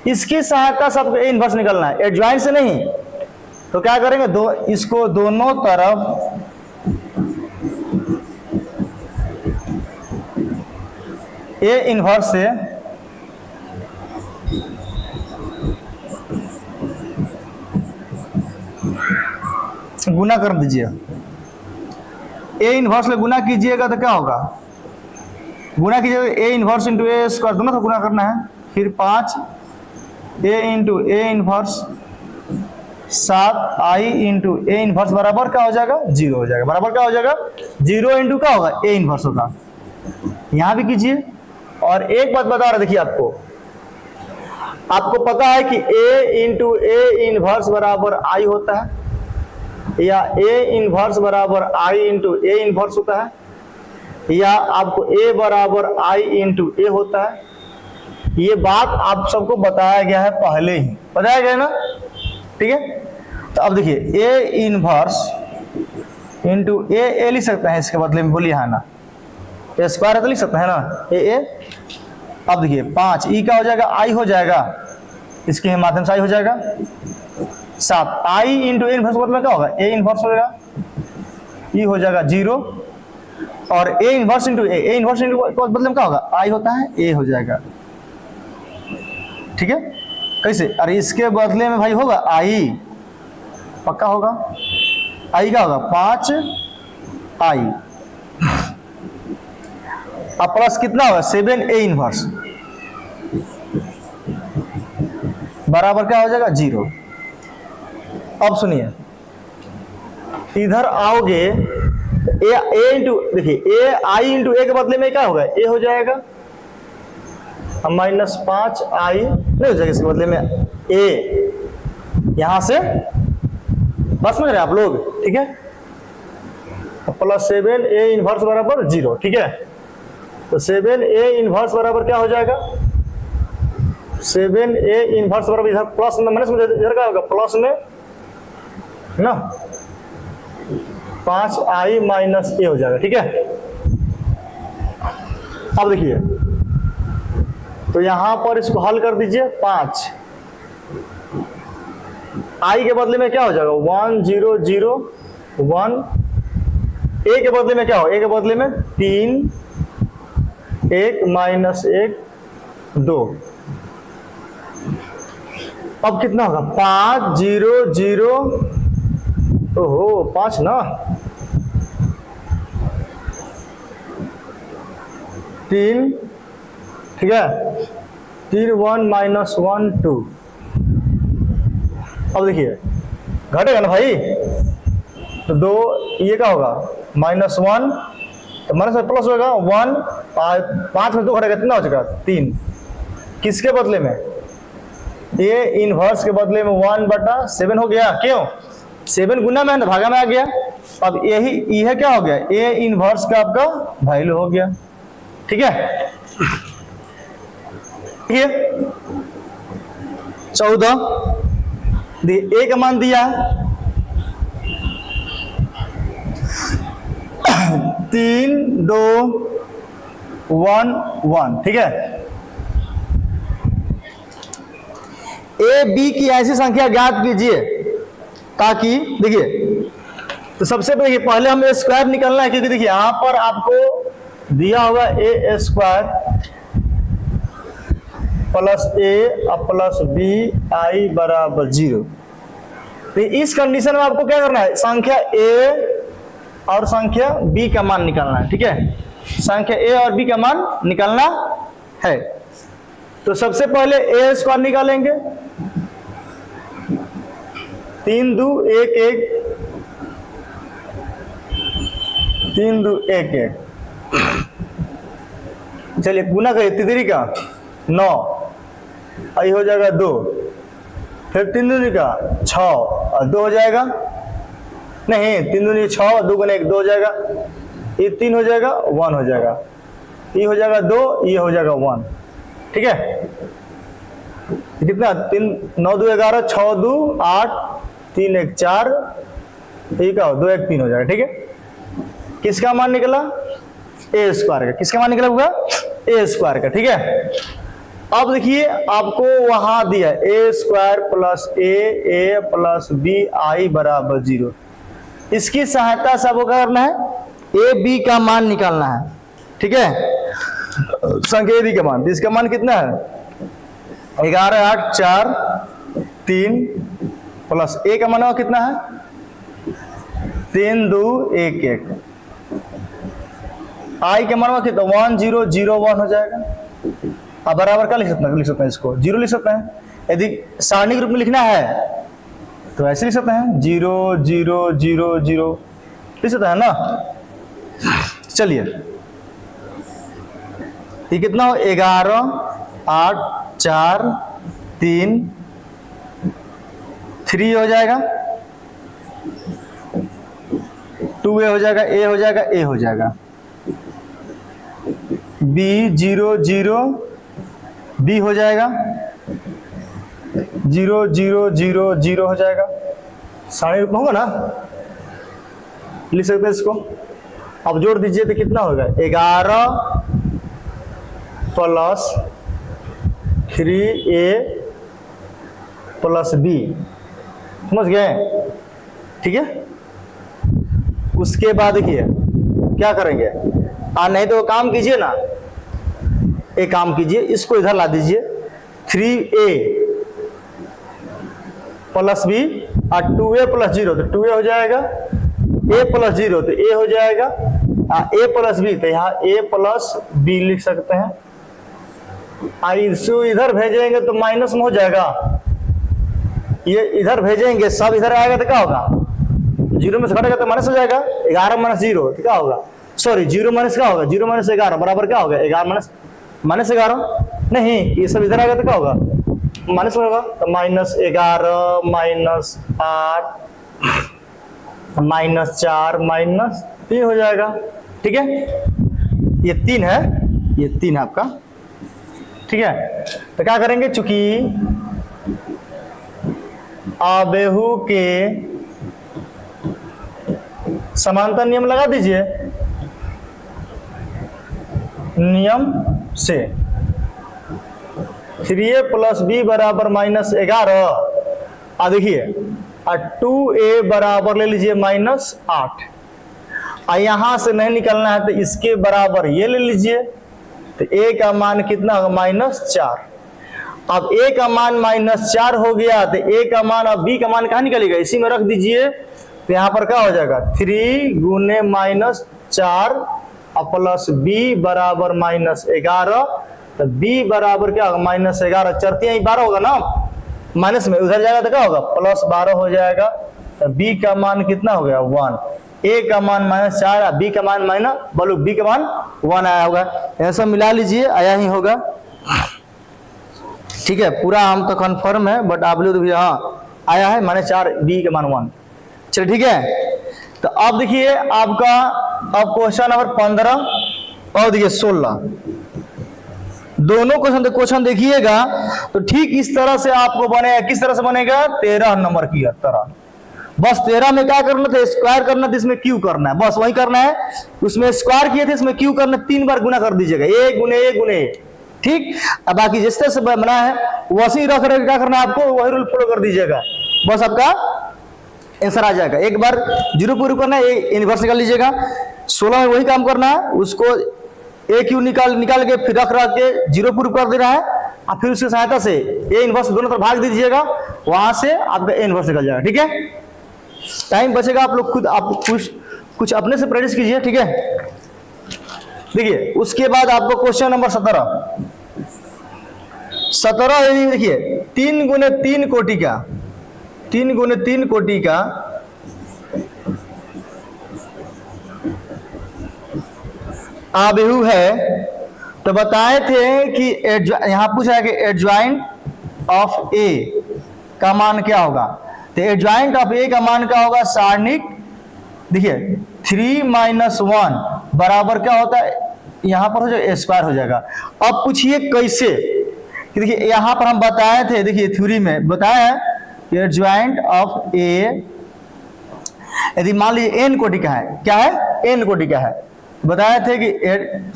इसकी सहायता से आपको ए इनवर्स निकालना है, एडजॉइंट से नहीं। तो क्या करेंगे, इसको दोनों तरफ ए इनवर्स से गुना कर दीजिए, ए इनवर्स में गुना कीजिएगा तो क्या होगा, गुना कीजिएगा A inverse into A square, दोनों का गुना करना है, फिर 5 A into A inverse 7 I into A inverse बराबर क्या हो जाएगा 0 हो जाएगा, बराबर क्या हो जाएगा 0 इंटू क्या होगा ए इनवर्स होगा, यहां भी कीजिए। और एक बात बता रहा, देखिए आपको पता है कि a इंटू ए इनवर्स बराबर आई होता है, या ए इनवर्स बराबर आई इंटू ए इनवर्स होता है, या आपको a बराबर आई इंटू ए होता है। ये बात आप सबको बताया गया है, पहले ही बताया गया ना, ठीक है। तो अब देखिए a इनवर्स इंटू ए लिख सकते हैं, इसके बदले में बोलिए है ना, ए स्क्वायर है तो लिख सकते हैं ना ए। अब देखिए 5 ई का हो जाएगा आई हो जाएगा, इसके माध्यम से आई हो जाएगा 7 आई इंटू ए इनवर्स मतलब क्या होगा ए इनवर्स हो जाएगा, ई हो जाएगा 0, और ए inverse into A inverse into बदले में क्या होगा आई होता है ए हो जाएगा, ठीक है। कैसे, अरे इसके बदले में भाई होगा आई, पक्का होगा, आई क्या होगा 5 आई, अब प्लस कितना होगा 7A इनवर्स बराबर क्या हो जाएगा 0। अब सुनिए, इधर आओगे ए इंटू, देखिए ए आई इंटू ए के बदले में क्या होगा ए हो जाएगा, अब -5i नहीं हो जाएगा, इसके बदले में ए यहां से, बस समझ रहे आप लोग, ठीक है। प्लस 7A इनवर्स बराबर 0, ठीक है। तो 7A इनवर्स बराबर क्या हो जाएगा, 7A इनवर्स बराबर इधर प्लस में माइनस में, इधर क्या होगा प्लस में ना 5i माइनस ए हो जाएगा, ठीक है। अब देखिए, तो यहां पर इसको हल कर दीजिए, 5 i के बदले में क्या हो जाएगा 1 0 0 1, ए के बदले में क्या हो, ए के बदले में 3 1 माइनस 1 2। अब कितना होगा 5 0 0, ओहो 5 ना, 3, ठीक है, 3 1 माइनस 1 2। अब देखिए घटेगा ना भाई, तो 2 ये क्या होगा -1, तो माइनस प्लस होगा 1, 5 में 2 घटेगा, कितना हो जाएगा 3। किसके बदले में, ए इनवर्स के बदले में 1/7 हो गया, क्यों 7 गुना में भागा में आ गया। अब यह क्या हो गया, ए इनवर्स का आपका वैल्यू हो गया, ठीक है। ये 14 ए का मान दिया 3 2 1 1, ठीक है। ए बी की ऐसी संख्या ज्ञात कीजिए ताकि, देखिए तो सबसे पहले हमें स्क्वायर निकालना है, क्योंकि देखिए यहां पर आपको दिया होगा A square plus A plus B I बराबर 0। तो इस कंडीशन में आपको क्या करना है, संख्या ए और संख्या बी का मान निकालना है, ठीक है। संख्या ए और बी का मान निकालना है। तो सबसे पहले ए स्क्वायर निकालेंगे, 3 2 1 1, 3 2 1 1, चलिए गुना करिए, 3 का 9, आई हो जाएगा 2, फिर 3 दूनी का 6 और 2 हो जाएगा, नहीं 3 दूनी 6 2 गुना 1 2 हो जाएगा, ये 3 हो जाएगा 1 हो जाएगा, ये हो जाएगा 2, ये हो जाएगा 1, ठीक है। कितना 3 9 2 11 6 2 8 3 1 4, ये क्या हो 2 1 3 हो जाएगा, ठीक है। किसका मान निकला, ए स्क्वायर का, किसका मान निकला हुआ ए स्क्वायर का, ठीक है। अब देखिए आपको वहां दिया A square plus A plus B I बराबर 0। इसकी सहायता से आपको क्या करना है, ए बी का मान निकालना है, ठीक है। संख्या ए बी का मान, इसका मान कितना है 11 8 4 3 प्लस ए का मान कितना है 3 2 1 1, आई के मान कितना 1 0 0 1 हो जाएगा। अब बराबर क्या लिख सकते हैं इसको 0 लिख सकते हैं। यदि सारणी के रूप में लिखना है तो ऐसे लिख सकते हैं 0 0 0 0 लिख सकते हैं ना। चलिए ये कितना हो 11 8 4 3 3 हो जाएगा, 2a हो जाएगा, a हो जाएगा, a हो जाएगा, b 0 0 b हो जाएगा, 0 0 0 0 हो जाएगा। सारणी रूप में होगा ना, लिख सकते हैं इसको। अब जोड़ दीजिए तो कितना होगा 11 प्लस 3a प्लस b, समझ गए, ठीक है। उसके बाद देखिए क्या करेंगे, नहीं तो काम कीजिए ना, एक काम कीजिए इसको इधर ला दीजिए 3a प्लस b और 2a प्लस 0, तो 2a हो जाएगा, a प्लस 0 तो a हो जाएगा, ए प्लस बी, तो यहाँ ए प्लस बी लिख सकते हैं। इसको इधर भेजेंगे तो माइनस में हो जाएगा, ये इधर भेजेंगे सब इधर आएगा तो क्या होगा, जीरो में से घटेगा तो माइनस हो जाएगा, 11 माइनस 0 तो क्या होगा, सॉरी 0 माइनस क्या होगा, 0 माइनस 11 बराबर क्या होगा, 11 माइनस 11, नहीं ये सब इधर आएगा तो क्या होगा, माइनस में होगा, तो माइनस 11 माइनस 8 माइनस 4 माइनस 3 हो जाएगा। ठीक है, ये 3 है, ये 3 है आपका। ठीक है, तो क्या करेंगे, चूंकि आबेहू के समांतर नियम लगा दीजिए, नियम से 3a प्लस बी बराबर माइनस 11, और देखिए 2a बराबर ले लीजिए माइनस 8, और यहां से नहीं निकलना है तो इसके बराबर ये ले लीजिए, तो a का मान कितना होगा, माइनस 4। अब a का मान माइनस 4 हो गया, तो a का मान, अब b का मान कहाँ निकलेगा, इसी में रख दीजिए, तो यहाँ पर क्या हो जाएगा, 3 गुने माइनस 4 प्लस b बराबर माइनस 11, तो b बराबर क्या होगा, माइनस 11, चरतियाँ 12 होगा ना, माइनस में उधर जाएगा तो क्या होगा, प्लस 12 हो जाएगा, तो b का मान कितना हो गया, 1, a का मान माइनस 4, b का मान माइनस, बोलो b का मान 1 आया होगा, ऐसा मिला लीजिए, आया ही होगा। ठीक है, पूरा हम तो कंफर्म है, बट आप लोग तो हाँ आया है, माइनस 4, b का मान 1। चलिए ठीक है, तो अब देखिए आपका, अब क्वेश्चन नंबर 15 और देखिए 16, दोनों क्वेश्चन देखिएगा तो ठीक इस तरह से आपको बनेगा, किस तरह से बनेगा, 13 नंबर की तरह। बस 13 में क्या करना था, स्क्वायर करना था, इसमें क्यू करना है, बस वही करना है, उसमें स्क्वायर किए थे, इसमें क्यू करना, 3 बार गुना कर दीजिएगा, ए गुने ए। ठीक, अब बाकी जिस तरह से बना है वैसे ही रख रहे, क्या करना है आपको, वही रूल फॉलो कर दीजिएगा, बस आपका आंसर आ जाएगा। एक बार 0 पूरी करना है, इनवर्स निकाल लीजिएगा, 16 में वही काम करना है, उसको ए क्यू निकाल के फिर रख के 0 पूरी कर देना है, और फिर उसकी सहायता से ए इनवर्स दोनों तरफ भाग दीजिएगा, वहां से आपका ए इनवर्स निकल जाएगा। ठीक है, टाइम बचेगा, आप लोग खुद आप कुछ अपने से प्रैक्टिस कीजिए। ठीक है, देखिए उसके बाद आपको क्वेश्चन नंबर 17 देखिए 3 गुने 3 कोटि का, 3 गुने 3 कोटि का आबेहू है, तो बताए थे कि यहां पूछा है कि एडजॉइंट ऑफ ए का मान क्या होगा, तो एडजॉइंट ऑफ ए का मान क्या होगा, सारणिक, देखिए 3 माइनस 1 बराबर क्या होता है, यहां पर हो जाएगा स्क्वायर हो जाएगा। अब पूछिए कैसे, कि देखिए यहां पर हम बताए थे, देखिए थ्योरी में बताया है एडजॉइंट ऑफ ए, यदि मान लीजिए एन कोटि का है, क्या है, एन कोटि का है, बताए थे कि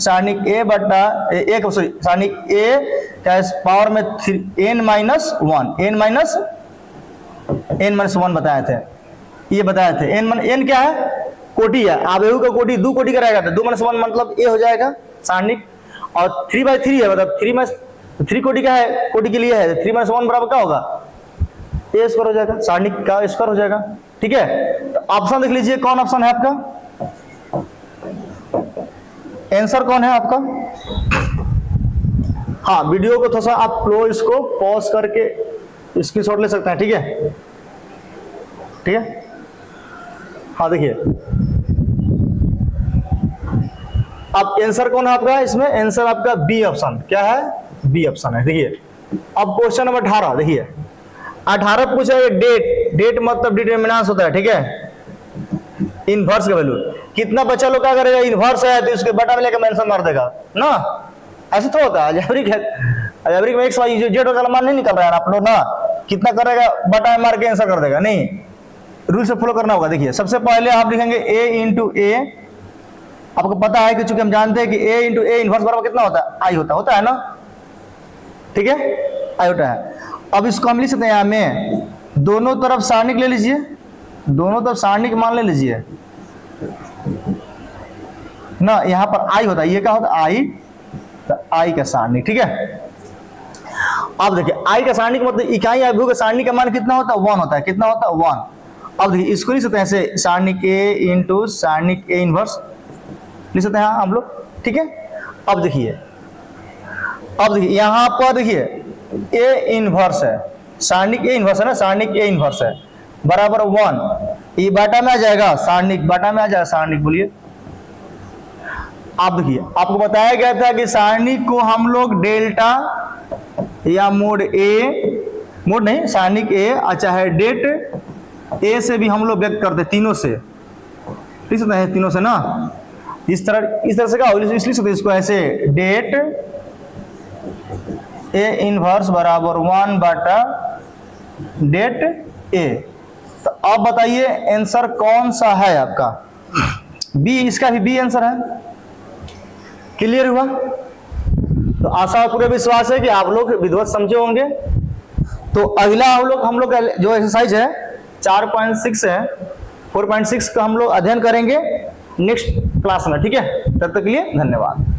सारणिक ए बटा सारणिक ए का पावर में एन माइनस 1 बताए थे, ये बताए थे। एन क्या है, कोटि है, आबेहू का कोटि 2 कोटि का रहेगा, तो 2 माइनस 1 मतलब ए हो जाएगा सारणिक, और 3/3 है, मतलब 3 कोटि का है, कोटि के लिए है, 3 माइनस 1 बराबर क्या होगा, ए स्क्वायर हो जाएगा, सारणिक का स्क्वायर हो जाएगा। ठीक है, तो ऑप्शन देख लीजिए, कौन ऑप्शन है आपका, आंसर कौन है आपका। हाँ, वीडियो को थोड़ा सा आप लो, इसको पॉज करके स्क्रीनशॉट ले सकते हैं। ठीक है, ठीक है, हाँ देखिए अब आंसर कौन है आपका, इसमें आंसर आपका बी ऑप्शन, क्या है, बी ऑप्शन है। देखिए अब क्वेश्चन नंबर 18, देखिए 18 पूछा है डेट मतलब डिटरमिनेंट होता है। ठीक है, इनवर्स का वैल्यू कितना बच्चा लोग क्या करेगा, इनवर्स है तो उसके बटा में लेकर मेंशन मार देगा ना, ऐसे तो होता है अलजेब्रिक में x y z का मान नहीं निकल रहा है, आप लोग ना कितना करेगा, बटा में मार के आंसर कर देगा, नहीं, रूल से फॉलो करना होगा। देखिए सबसे पहले आप लिखेंगे a इंटू ए, आपको पता है कि चूंकि हम जानते हैं कि a इंटू ए इनवर्स बराबर कितना होता है, आई होता है ना, ठीक है, आई होता है। अब इसको हम लिख सकते हैं, यहाँ में दोनों तरफ सारणिक ले लीजिए, दोनों तरफ सारणिक मान ले लीजिए ना, यहाँ पर आई होता है, ये क्या होता है, आई, तो आई का सारणिक। ठीक है, अब देखिए आई का सारणिक मतलब इकाई आबेहू का सारणिक का मान कितना होता है, 1 होता है, कितना होता है, 1। अब देखिए इसको लिख सकते हैं ऐसे, सारणिक ए इंटू सारणिक ए इनवर्स, लिख सकते हैं हम लोग, ठीक है। अब देखिए यहां पर देखिए ए इनवर्स है, सारणिक ए इनवर्स है ना, सारणिक ए इनवर्स है बराबर 1, ये बाटा में आ जाएगा, सारणिक बाटा में आ जाएगा, सारणिक बोलिए। आप देखिए आपको बताया गया था कि सारणिक को हम लोग डेल्टा या मोड ए, मोड नहीं सारणिक ए, अच्छा है डेट ए से भी हम लोग व्यक्त करते, तीनों से लिख सकते हैं, तीनों से ना, इस तरह से क्या हो, इसलिए लिख सकते हैं इसको ऐसे, डेट ए इनवर्स बराबर 1 बाटा डेट ए। तो अब बताइए आंसर कौन सा है आपका, बी, इसका भी बी आंसर है। क्लियर हुआ? तो आशा पूरे विश्वास है कि आप लोग विधिवत समझे होंगे। तो अगला हम लोग का जो एक्सरसाइज है 4.6 है, 4.6 का हम लोग अध्ययन करेंगे नेक्स्ट क्लास में, ठीक है। तब तक के लिए धन्यवाद।